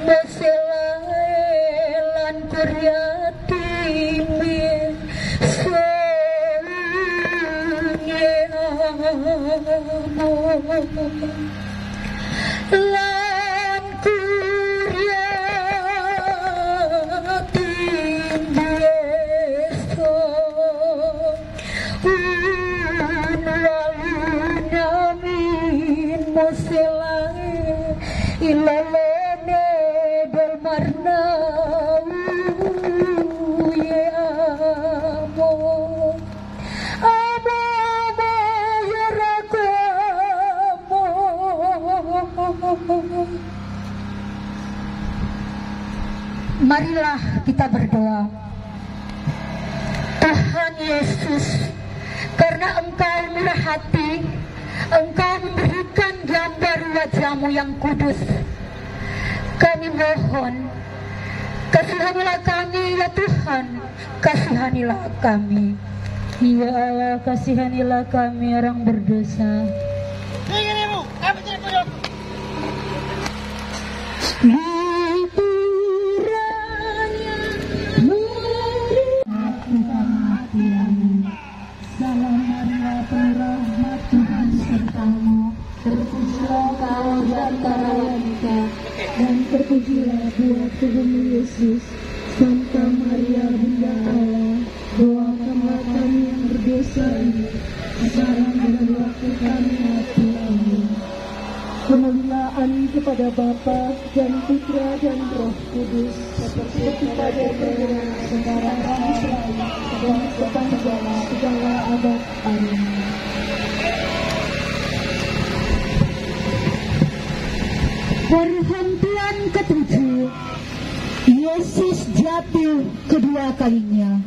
S9: Meselaelan kuryatimin lan kuryatin biasa unwalinamin muselae ilalene del marnau ya amo marilah kita berdoa. Tuhan Yesus, karena Engkau murah hati, Engkau memberikan gambar wajah-Mu yang kudus. Kami mohon, kasihanilah kami ya Tuhan, kasihanilah kami. Ya Allah, kasihanilah kami orang berdosa.
S3: Salam Maria, penuh Tuhan sertamu, terpujilah Kau di antara wanita, dan terpujilah buah tubuhmu Yesus. Santa Maria Bunda Allah, doakanlah kami yang berdosa ini, sekarang dan waktu kami mati. Amin. Kemuliaan kepada Bapa dan Putra dan Roh Kudus, seperti pada dulu, sekarang dan selalu, dan sepanjang segala abad. Amin. Perhentian ketujuh, Yesus jatuh kedua kalinya.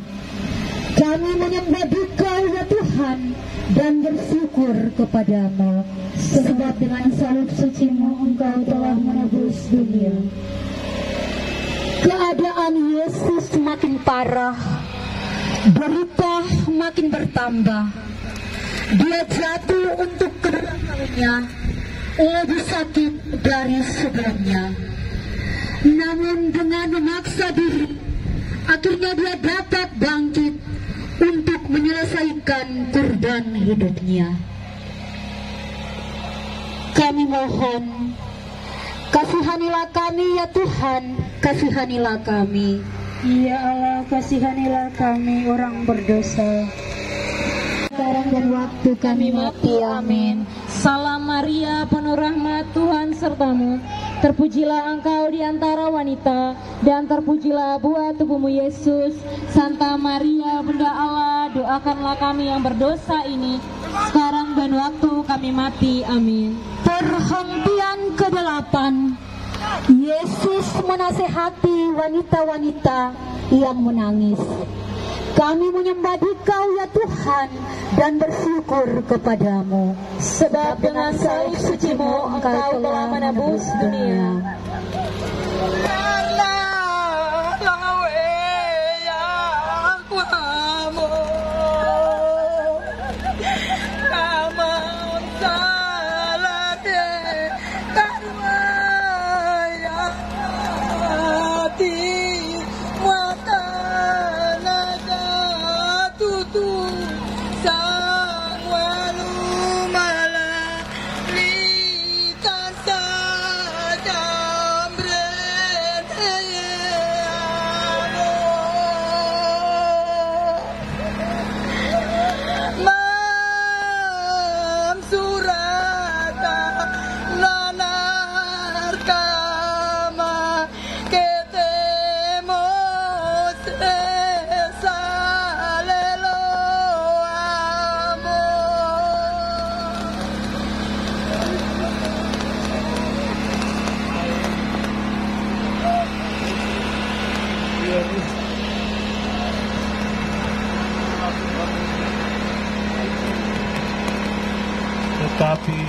S3: Kami menyembah Dikau ya Tuhan dan bersyukur kepadamu, sebab dengan salib suci-Mu Engkau telah menebus dunia. Keadaan Yesus makin parah, derita makin bertambah. Dia jatuh untuk kedua kalinya, lebih sakit dari sebelumnya. Namun dengan memaksa diri, akhirnya dia dapat bangkit untuk menyelesaikan kurban hidupnya. Kami mohon, kasihanilah kami ya Tuhan, kasihanilah kami. Ya Allah, kasihanilah kami orang berdosa, sekarang dan waktu kami mati. Amin.
S10: Salam Maria, penuh rahmat, Tuhan sertamu. Terpujilah Engkau di antara wanita, dan terpujilah buah tubuhmu Yesus. Santa Maria, Bunda Allah, doakanlah kami yang berdosa ini, sekarang dan waktu kami mati. Amin.
S9: Perhentian ke-8, Yesus menasehati wanita-wanita yang menangis. Kami menyembah Dikau ya Tuhan dan bersyukur kepadamu,
S10: sebab dengan salib suci-Mu Engkau telah menebus dunia.
S8: Tetapi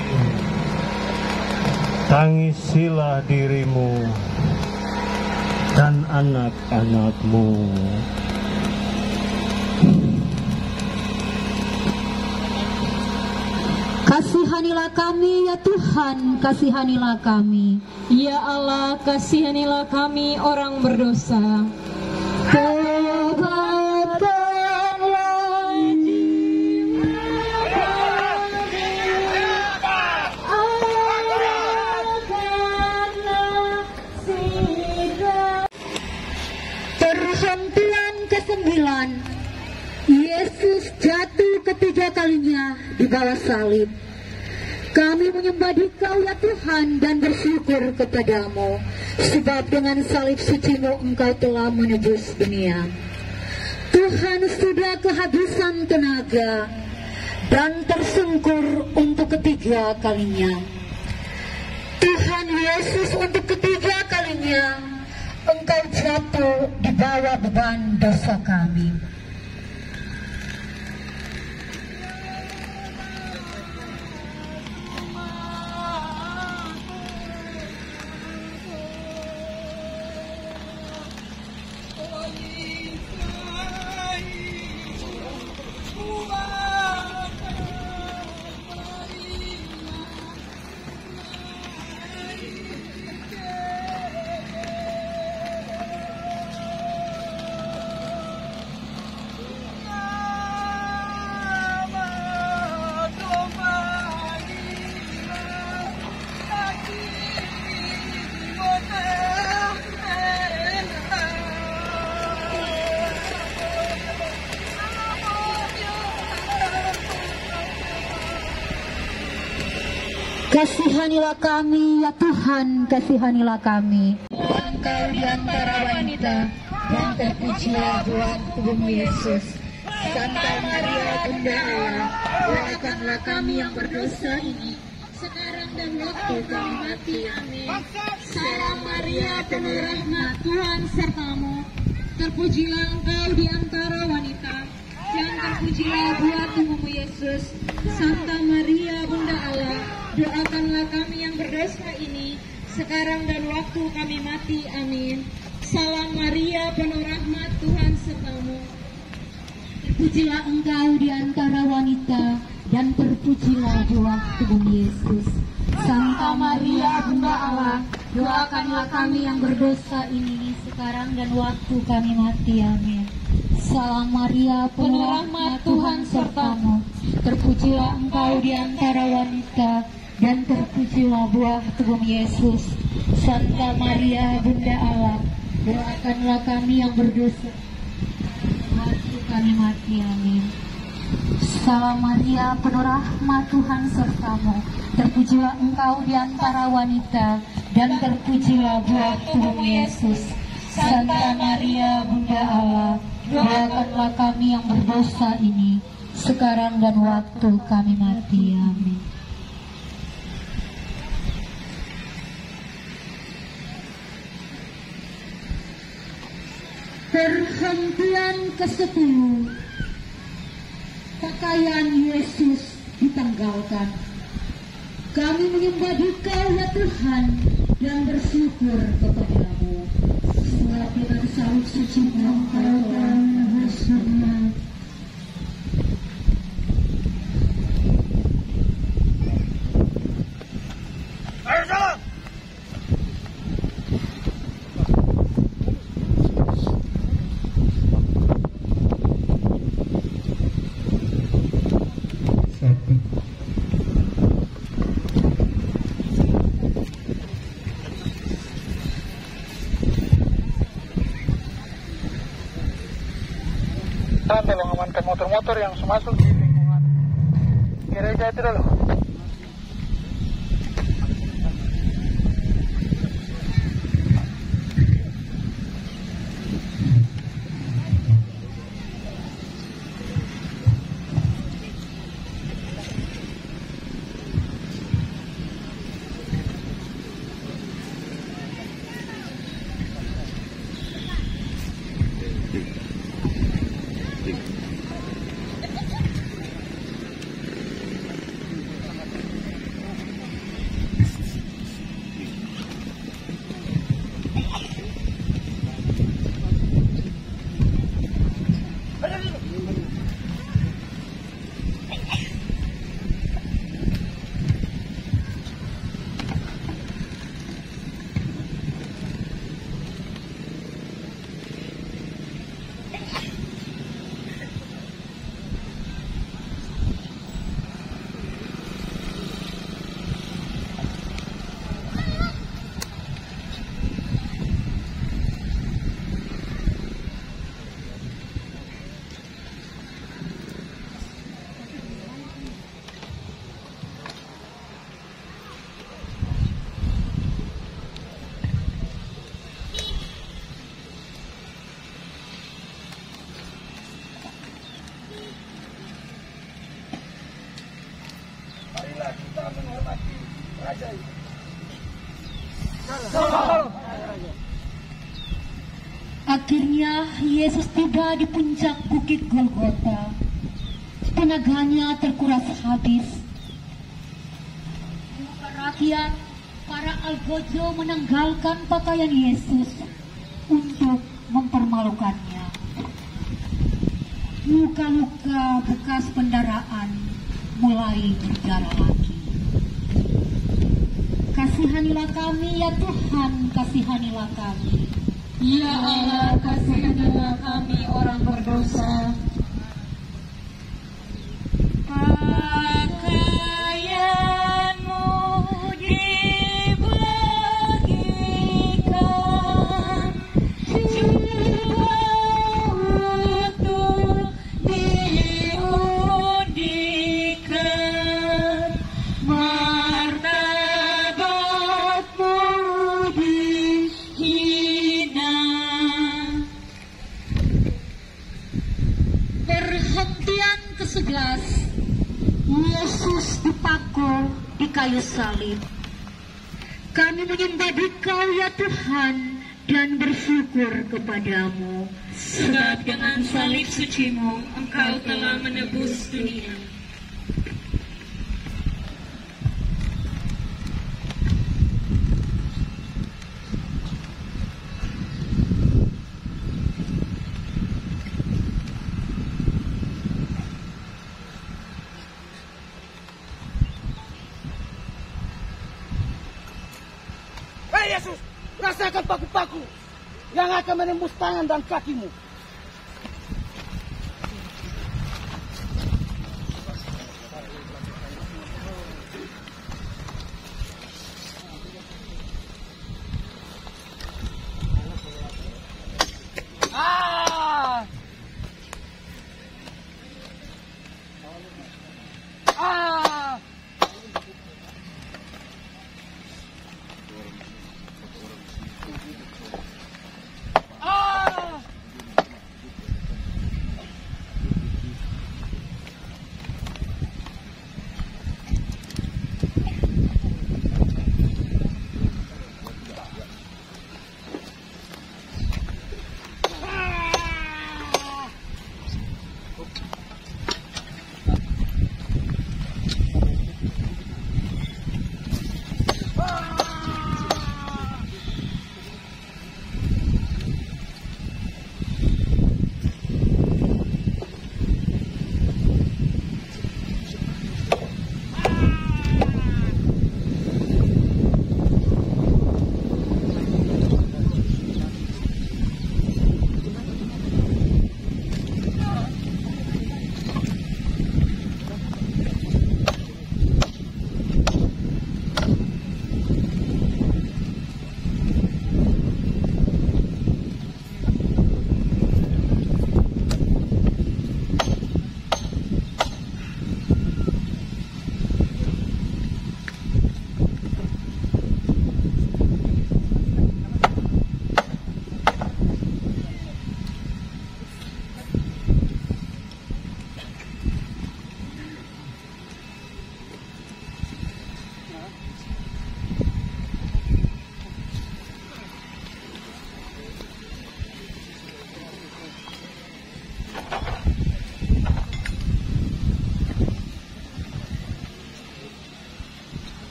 S8: tangisilah dirimu dan anak-anakmu.
S9: Kasihani Kasihanilah kami ya Tuhan, kasihanilah kami.
S10: Ya Allah, kasihanilah kami orang berdosa.
S9: Tobatkanlah Perhentian ke-9. Yesus jatuh ketiga kalinya di bawah salib. Kami menyembah Dikau ya Tuhan dan bersyukur kepadamu, sebab dengan salib suci-Mu Engkau telah menebus dunia. Tuhan sudah kehabisan tenaga dan tersungkur untuk ketiga kalinya. Tuhan Yesus untuk ketiga kalinya Engkau jatuh di bawah beban dosa kami. Kasihanilah kami ya Tuhan, kasihanilah kami. Engkau di antara wanita dan terpujilah buah tubuh-Mu Yesus. Santa Maria Bunda Allah, doakanlah kami yang berdosa ini sekarang dan waktu kami mati. Amin. Salam Maria, penuh rahmat, Tuhan sertamu. Terpujilah Engkau di antara wanita dan terpujilah buah tubuh-Mu Yesus. Santa Maria Bunda Allah, doakanlah kami yang berdosa ini sekarang dan waktu kami mati. Amin. Salam Maria, penuh rahmat, Tuhan sertamu. Terpujilah Engkau di antara wanita dan terpujilah buah tubuh Yesus. Santa Maria Bunda Allah, doakanlah kami yang berdosa ini sekarang dan waktu kami mati. Amin. Salam Maria, penuh rahmat, Tuhan sertamu. Terpujilah Engkau di antara wanita dan terpujilah buah tubuh Yesus. Santa Maria Bunda Allah, doakanlah kami yang berdosa waktu kami mati. Amin. Salam Maria, penuh rahmat, Tuhan sertamu. Terpujilah Engkau di antara wanita dan terpujilah buah tubuh Yesus. Santa Maria Bunda Allah, doakanlah kami yang berdosa ini sekarang dan waktu kami mati. Amin. Perhentian ke-10. Pakaian Yesus ditanggalkan. Kami menyembah Dikau ya Tuhan dan bersyukur kepadamu, sebab dengan salib suci-Mu Engkau telah menebus dunia.
S12: Tolong amankan motor-motor yang masuk di lingkungan gereja itu dulu.
S9: Akhirnya Yesus tiba di puncak bukit Golgota. Tenaganya terkuras habis. Rakyat, para algojo menanggalkan pakaian Yesus untuk mempermalukannya. Luka-luka bekas pendaraan mulai berdarah lagi. Kasihanilah kami ya Tuhan, kasihanilah kami.
S10: Ya Allah, kasihanilah kami orang berdosa. Pakaianmu dibagikan, jiwa untuk diundikan, martabatmu dihina.
S9: Perhentian ke-11, Yesus dipakul di kayu salib. Kami menyembah Dikau ya Tuhan dan bersyukur kepadamu,
S10: sebab dengan salib sucimu Engkau telah menebus dunia.
S5: Hei Yesus, rasakan paku-paku yang akan menembus tangan dan kakimu. Ah! Ah! Ah!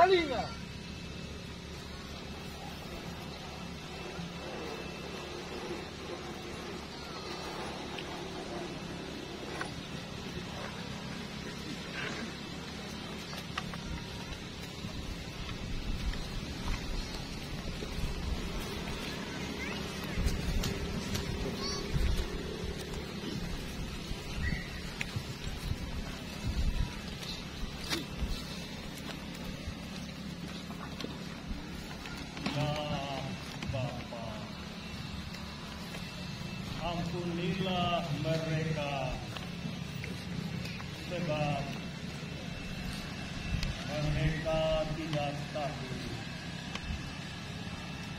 S6: telinga.
S4: Ampunilah mereka, sebab mereka tidak tahu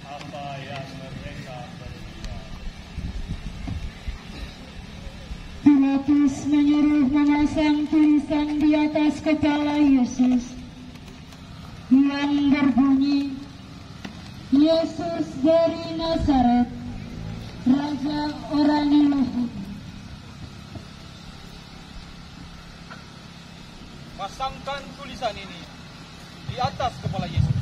S4: apa yang mereka perbuat.
S10: Pilatus menyuruh memasang tulisan di atas kepala Yesus yang berbunyi, Yesus dari Nazaret, Raja orang Yahudi.
S6: Pasangkan tulisan ini di atas kepala Yesus.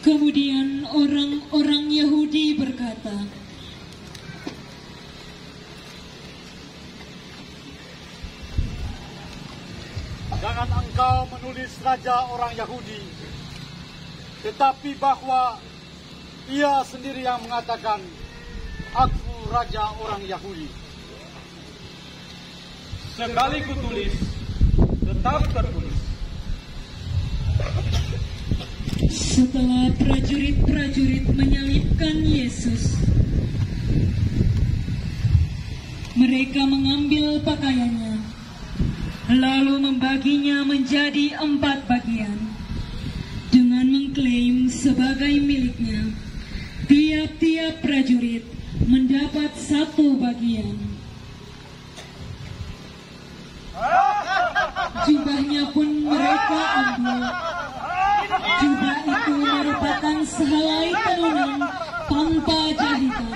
S10: Kemudian orang-orang Yahudi berkata,
S4: Jangan engkau menulis raja orang Yahudi, tetapi bahwa ia sendiri yang mengatakan, Aku raja orang Yahudi. Sekali kutulis, tetap tertulis.
S10: Setelah prajurit-prajurit menyalibkan Yesus, mereka mengambil pakaiannya, lalu membaginya menjadi 4 bagian, dengan mengklaim sebagai miliknya. Tiap-tiap prajurit mendapat 1 bagian. Jubahnya pun mereka ambil. Jubah itu merupakan sehelai tenunan tanpa jahitan.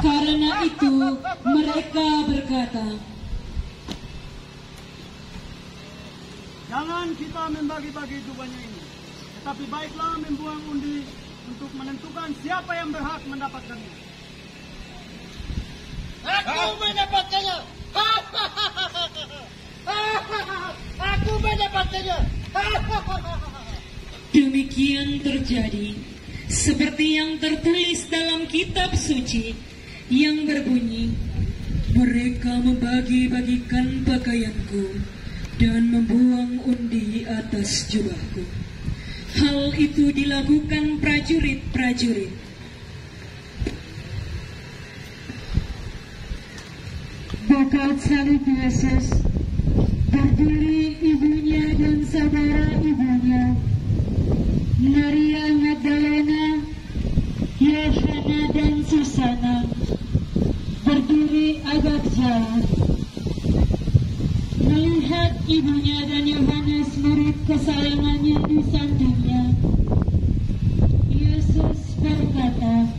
S10: Karena itu mereka berkata,
S4: Jangan kita membagi-bagi jubahnya ini, tetapi baiklah membuang undi untuk menentukan siapa yang berhak mendapatkannya.
S5: Aku mendapatkannya. Aku mendapatkannya.
S10: Demikian terjadi, seperti yang tertulis dalam kitab suci yang berbunyi, mereka membagi-bagikan pakaianku dan membuang undi atas jubahku. Hal itu dilakukan prajurit-prajurit. Dekat salib Yesus berdiri ibunya dan saudara ibunya, Maria Magdalena, Yohana dan Susana, berdiri agak jauh. Melihat ibunya dan Yohanes murid kesayangannya di sampingnya, Yesus berkata,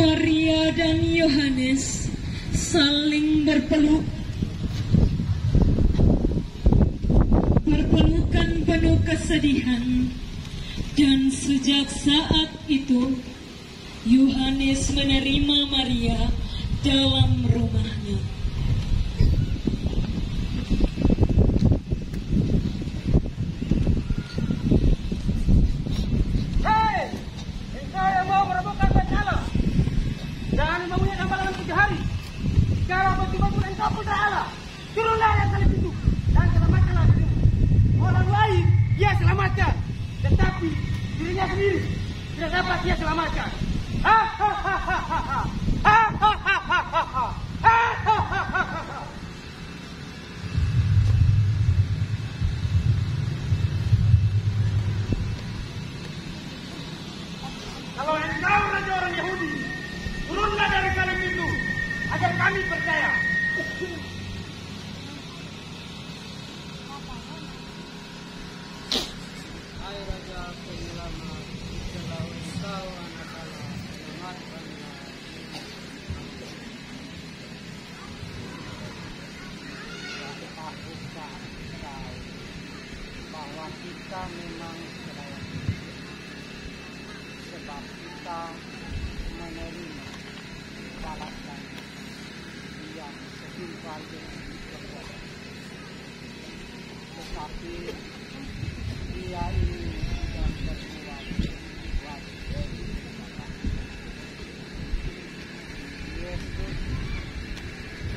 S10: Maria dan Yohanes saling berpelukan penuh kesedihan, dan sejak saat itu Yohanes menerima Maria dalam rumahnya.
S5: Hei, engkau yang mau merebutkan bait Allah dan mempunyai tambah dalam 3 hari. Sekarang betul-betul engkau putra Allah. Turunlah yang salib itu dan selamatkanlah dirimu. Orang lain dia selamatkan, tetapi dirinya sendiri tidak dapat dia selamatkan. Kalau engkau raja orang Yahudi, turunlah dari salib itu agar kami percaya.
S13: Hai Raja Penyelamat, setelah engkau anak Allah, selamatkanlah. Tahukah kau bahwa kita memang cerai, sebab kita menerima balasan yang setimpal dengan perbuatan. Tetapi dia ini sudah berbuat wajib kepada Yesus.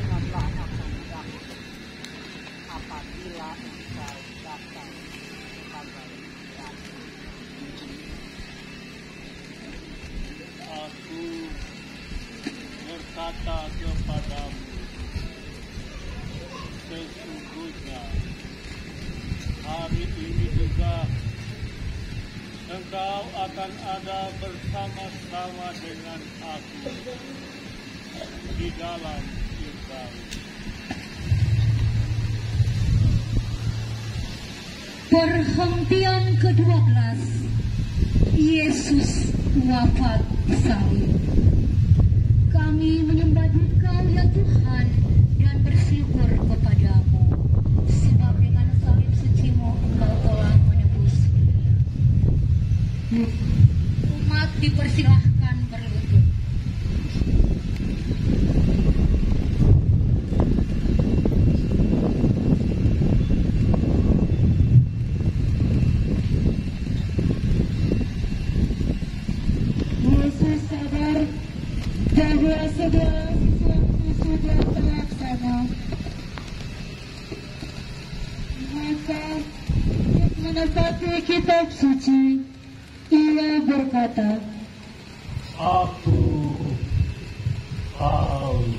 S13: Ingatlah akan aku apabila engkau datang sebagai ratu.
S11: Aku berkata kepadamu, sesungguhnya hari ini juga engkau akan ada bersama-sama dengan aku di dalam surga.
S9: Perhentian ke-12, Yesus wafat salib. Kami menyembah Engkau ya Tuhan dan bersyukur kepadamu, sebab dengan salib suci-Mu Engkau telah menebus dunia. Umat dipersilahkan berlutut. Yesus sadar bahwa segala sesuatu sudah terlaksana. Maka untuk menepati kitab suci, ia berkata,
S11: Aku haus.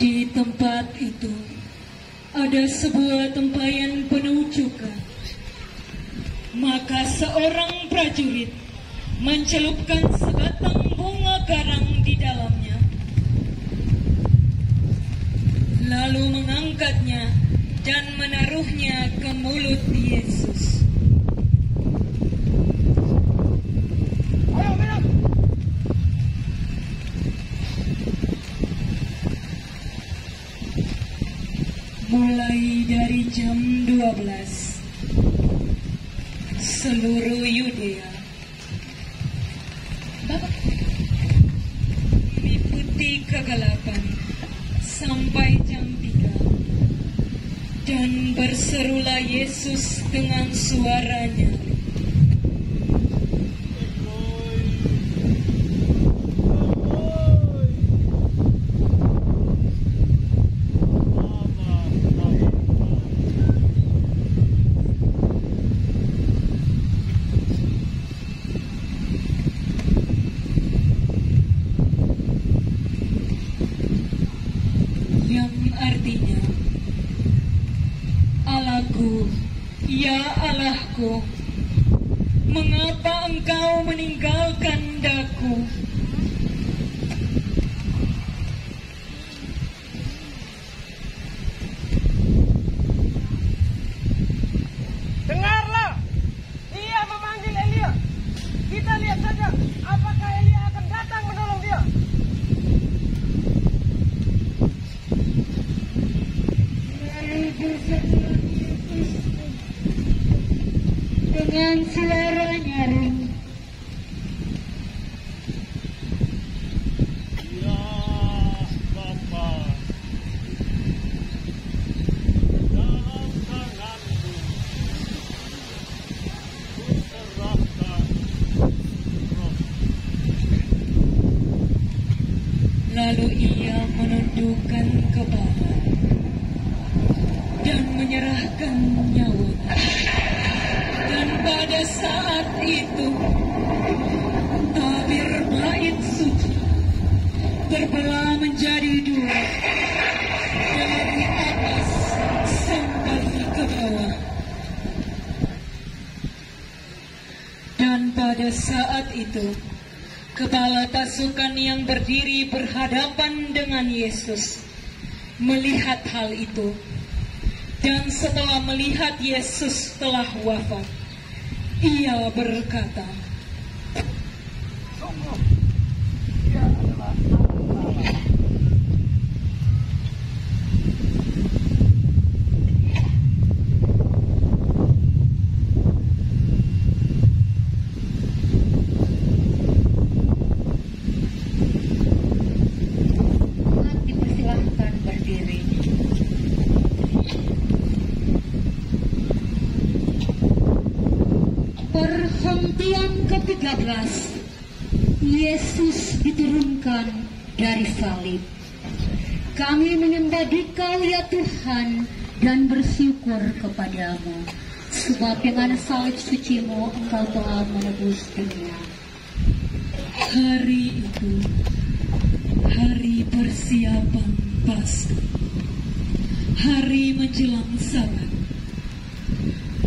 S10: Di tempat itu ada sebuah tempayan penuh cuka. Maka seorang prajurit mencelupkan sebatang bunga karang di dalamnya, lalu mengangkatnya dan menaruhnya ke mulut Yesus. Mulai dari jam 12, seluruh Yudea meliputi kegelapan sampai jam 3, dan berserulah Yesus dengan suara nyaring, yang artinya, Allahku, ya Allahku, mengapa engkau meninggalkan daku?
S9: bersedia dengan suara nyaring.
S4: Ya Bapa, dalam tanganmu kuserahkan roh.
S10: Lalu ia menundukkan kepala dan menyerahkan nyawanya. Dan pada saat itu tabir bait suci terbelah menjadi dua, dari atas sampai ke bawah. Dan pada saat itu kepala pasukan yang berdiri berhadapan dengan Yesus melihat hal itu. Dan setelah melihat Yesus telah wafat, ia berkata,
S13: "Sungguh, dia adalah Anak Allah."
S9: Dipersilahkan berdiri. Perhentian ke-13, Yesus diturunkan dari salib. Kami menyembah Dikau ya Tuhan dan bersyukur kepadamu, sebab dengan salib suci-Mu Engkau telah menebus dunia.
S10: hari itu, hari persiapan Paskah, hari menjelang Sabat.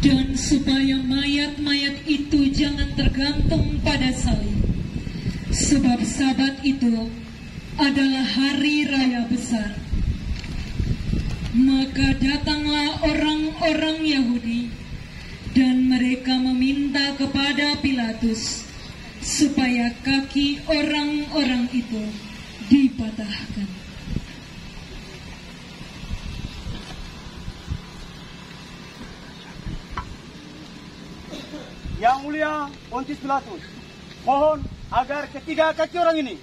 S10: Dan supaya mayat-mayat itu jangan tergantung pada salib, sebab Sabat itu adalah hari raya besar. Maka datanglah orang-orang Yahudi dan mereka meminta kepada Pilatus supaya kaki orang-orang itu dipatahkan.
S5: Yang Mulia Pontius Pilatus, mohon agar ketiga kaki orang ini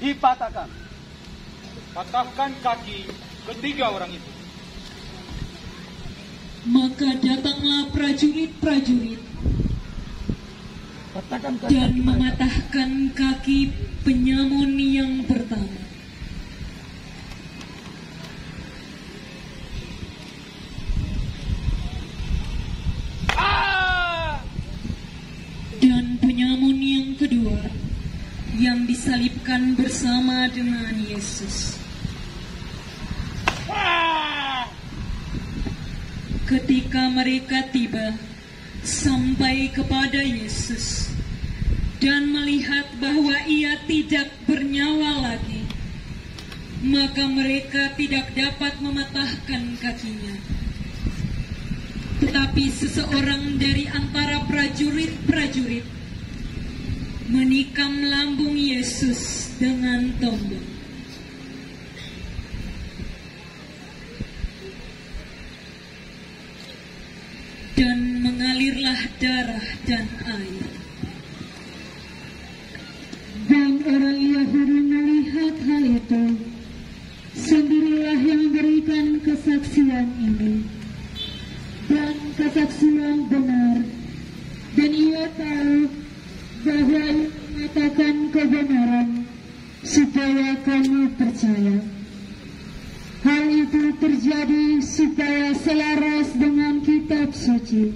S5: dipatahkan.
S4: Patahkan kaki ketiga orang itu.
S10: Maka datanglah prajurit-prajurit dan mematahkan kaki penyamun yang pertama. Dan penyamun yang kedua yang disalibkan bersama dengan Yesus. Ketika mereka tiba sampai kepada Yesus dan melihat bahwa ia tidak bernyawa lagi, maka mereka tidak dapat mematahkan kakinya. Tetapi seseorang dari antara prajurit-prajurit menikam lambung Yesus dengan tombak. Dan mengalirlah darah dan air.
S9: Dan orang Yahudi melihat hal itu, sendirilah yang memberikan kesaksian ini. Dan kesaksian benar, dan ia tahu bahwa ia mengatakan kebenaran supaya kamu percaya. Hal itu terjadi supaya selaras dengan kitab suci.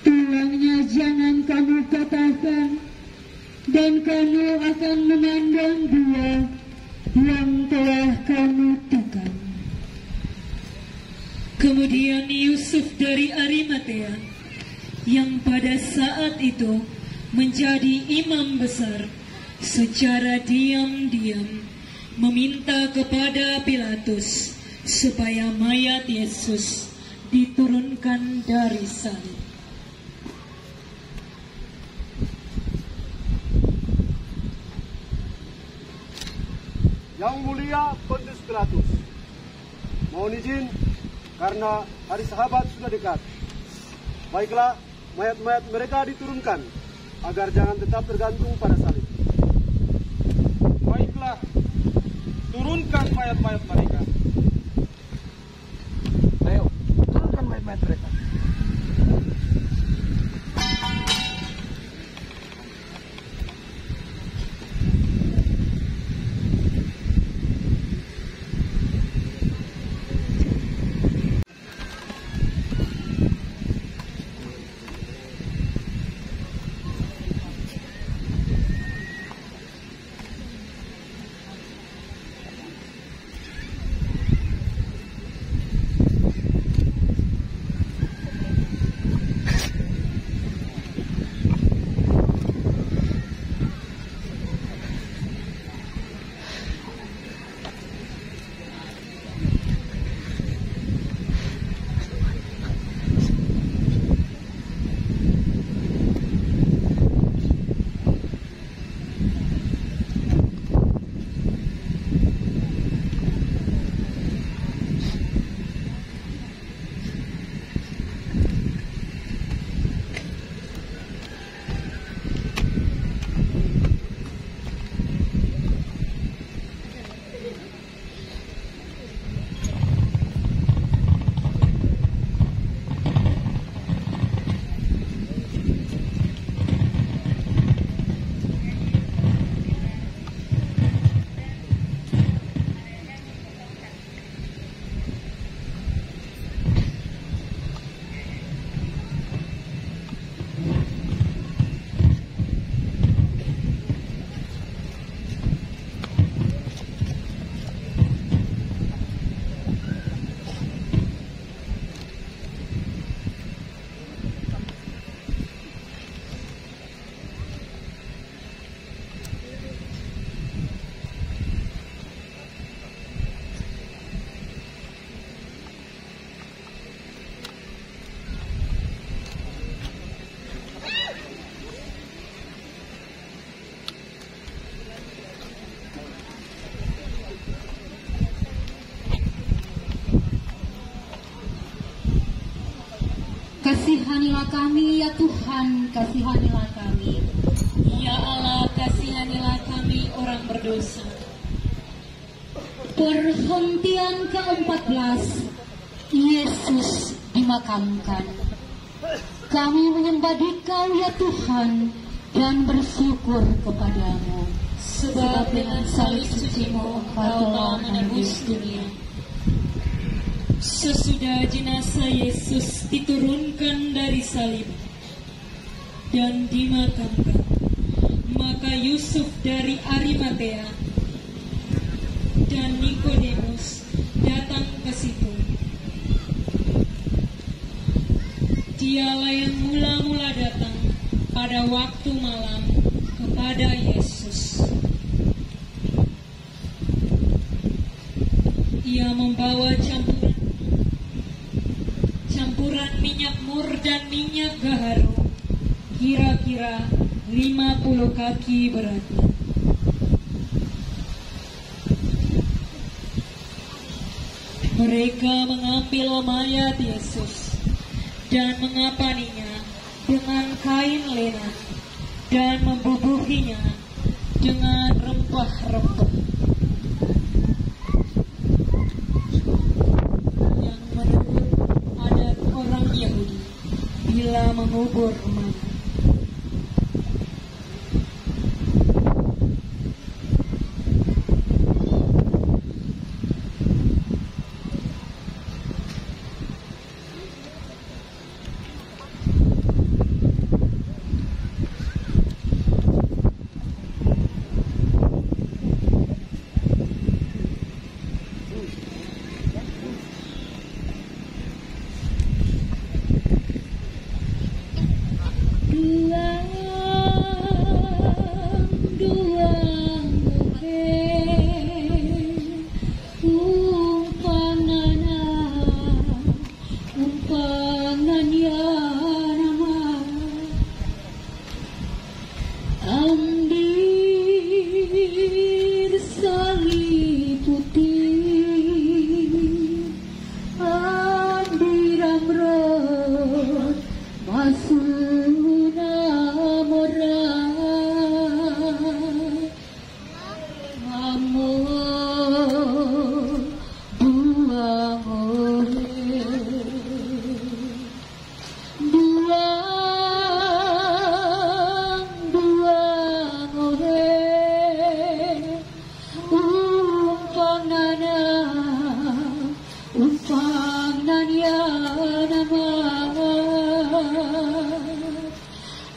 S9: Tulangnya jangan kamu patahkan, dan kamu akan memandang Dia yang telah kamu tikam.
S10: Kemudian Yusuf dari Arimatea, yang pada saat itu menjadi imam besar, secara diam-diam meminta kepada Pilatus supaya mayat Yesus diturunkan dari salib.
S5: Yang Mulia Pontius Pilatus, mohon izin
S14: karena hari sahabat sudah dekat. Baiklah, mayat-mayat mereka diturunkan, agar jangan tetap tergantung pada salib.
S12: Baiklah, turunkan mayat-mayat mereka. Ayo, turunkan mayat-mayat mereka.
S9: Kasihanilah kami ya Tuhan, kasihanilah kami.
S10: Ya Allah, kasihanilah kami orang berdosa.
S9: Perhentian ke-14, Yesus dimakamkan. Kami menyembah Dikau ya Tuhan dan bersyukur kepadamu, sebab dengan salib suci-Mu Engkau telah menebus dunia.
S10: Sesudah jenazah Yesus diturunkan dari salib dan dimakamkan, maka Yusuf dari Arimatea dan Nikodemus datang ke situ. Dialah yang mula-mula datang pada waktu malam kepada Yesus. Ia membawa campuran minyak mur dan minyak gaharu, kira-kira 50 kaki beratnya. Mereka mengambil mayat Yesus dan mengapaninya dengan kain lenan dan membubuhinya dengan rempah-rempah. Yang menurut adat orang Yahudi bila mengubur mayat.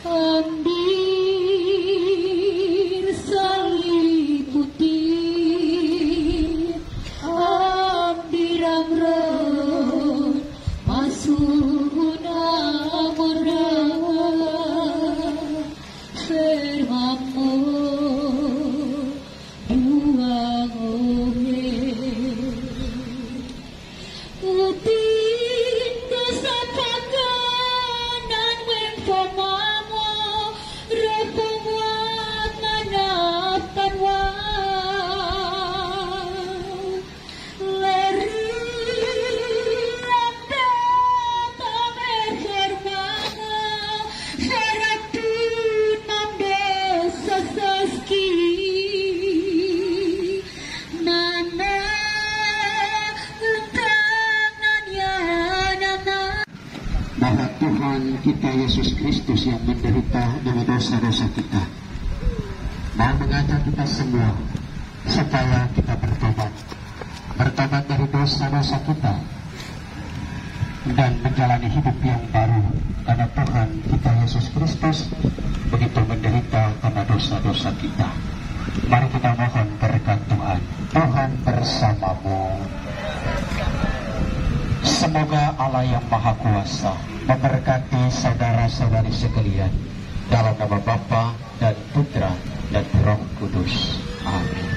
S9: Ambil salib putih, ambil ramron, masuk namura, firman-Mu dua ngohe. Utin dosa pakanan weng pamamo, repumuat manaptan wang. Leri ramda tame firmana, faratun namde sasaski. Nana
S1: bahwa Tuhan kita Yesus Kristus yang menderita demi dosa-dosa kita mau mengajak kita semua supaya kita bertobat dari dosa-dosa kita dan menjalani hidup yang baru, karena Tuhan kita Yesus Kristus begitu menderita karena dosa-dosa kita. Mari kita mohon berkat Tuhan. Tuhan bersamamu. Semoga Allah yang Maha Kuasa memberkati saudara-saudari sekalian dalam nama Bapa dan Putra dan Roh Kudus. Amin.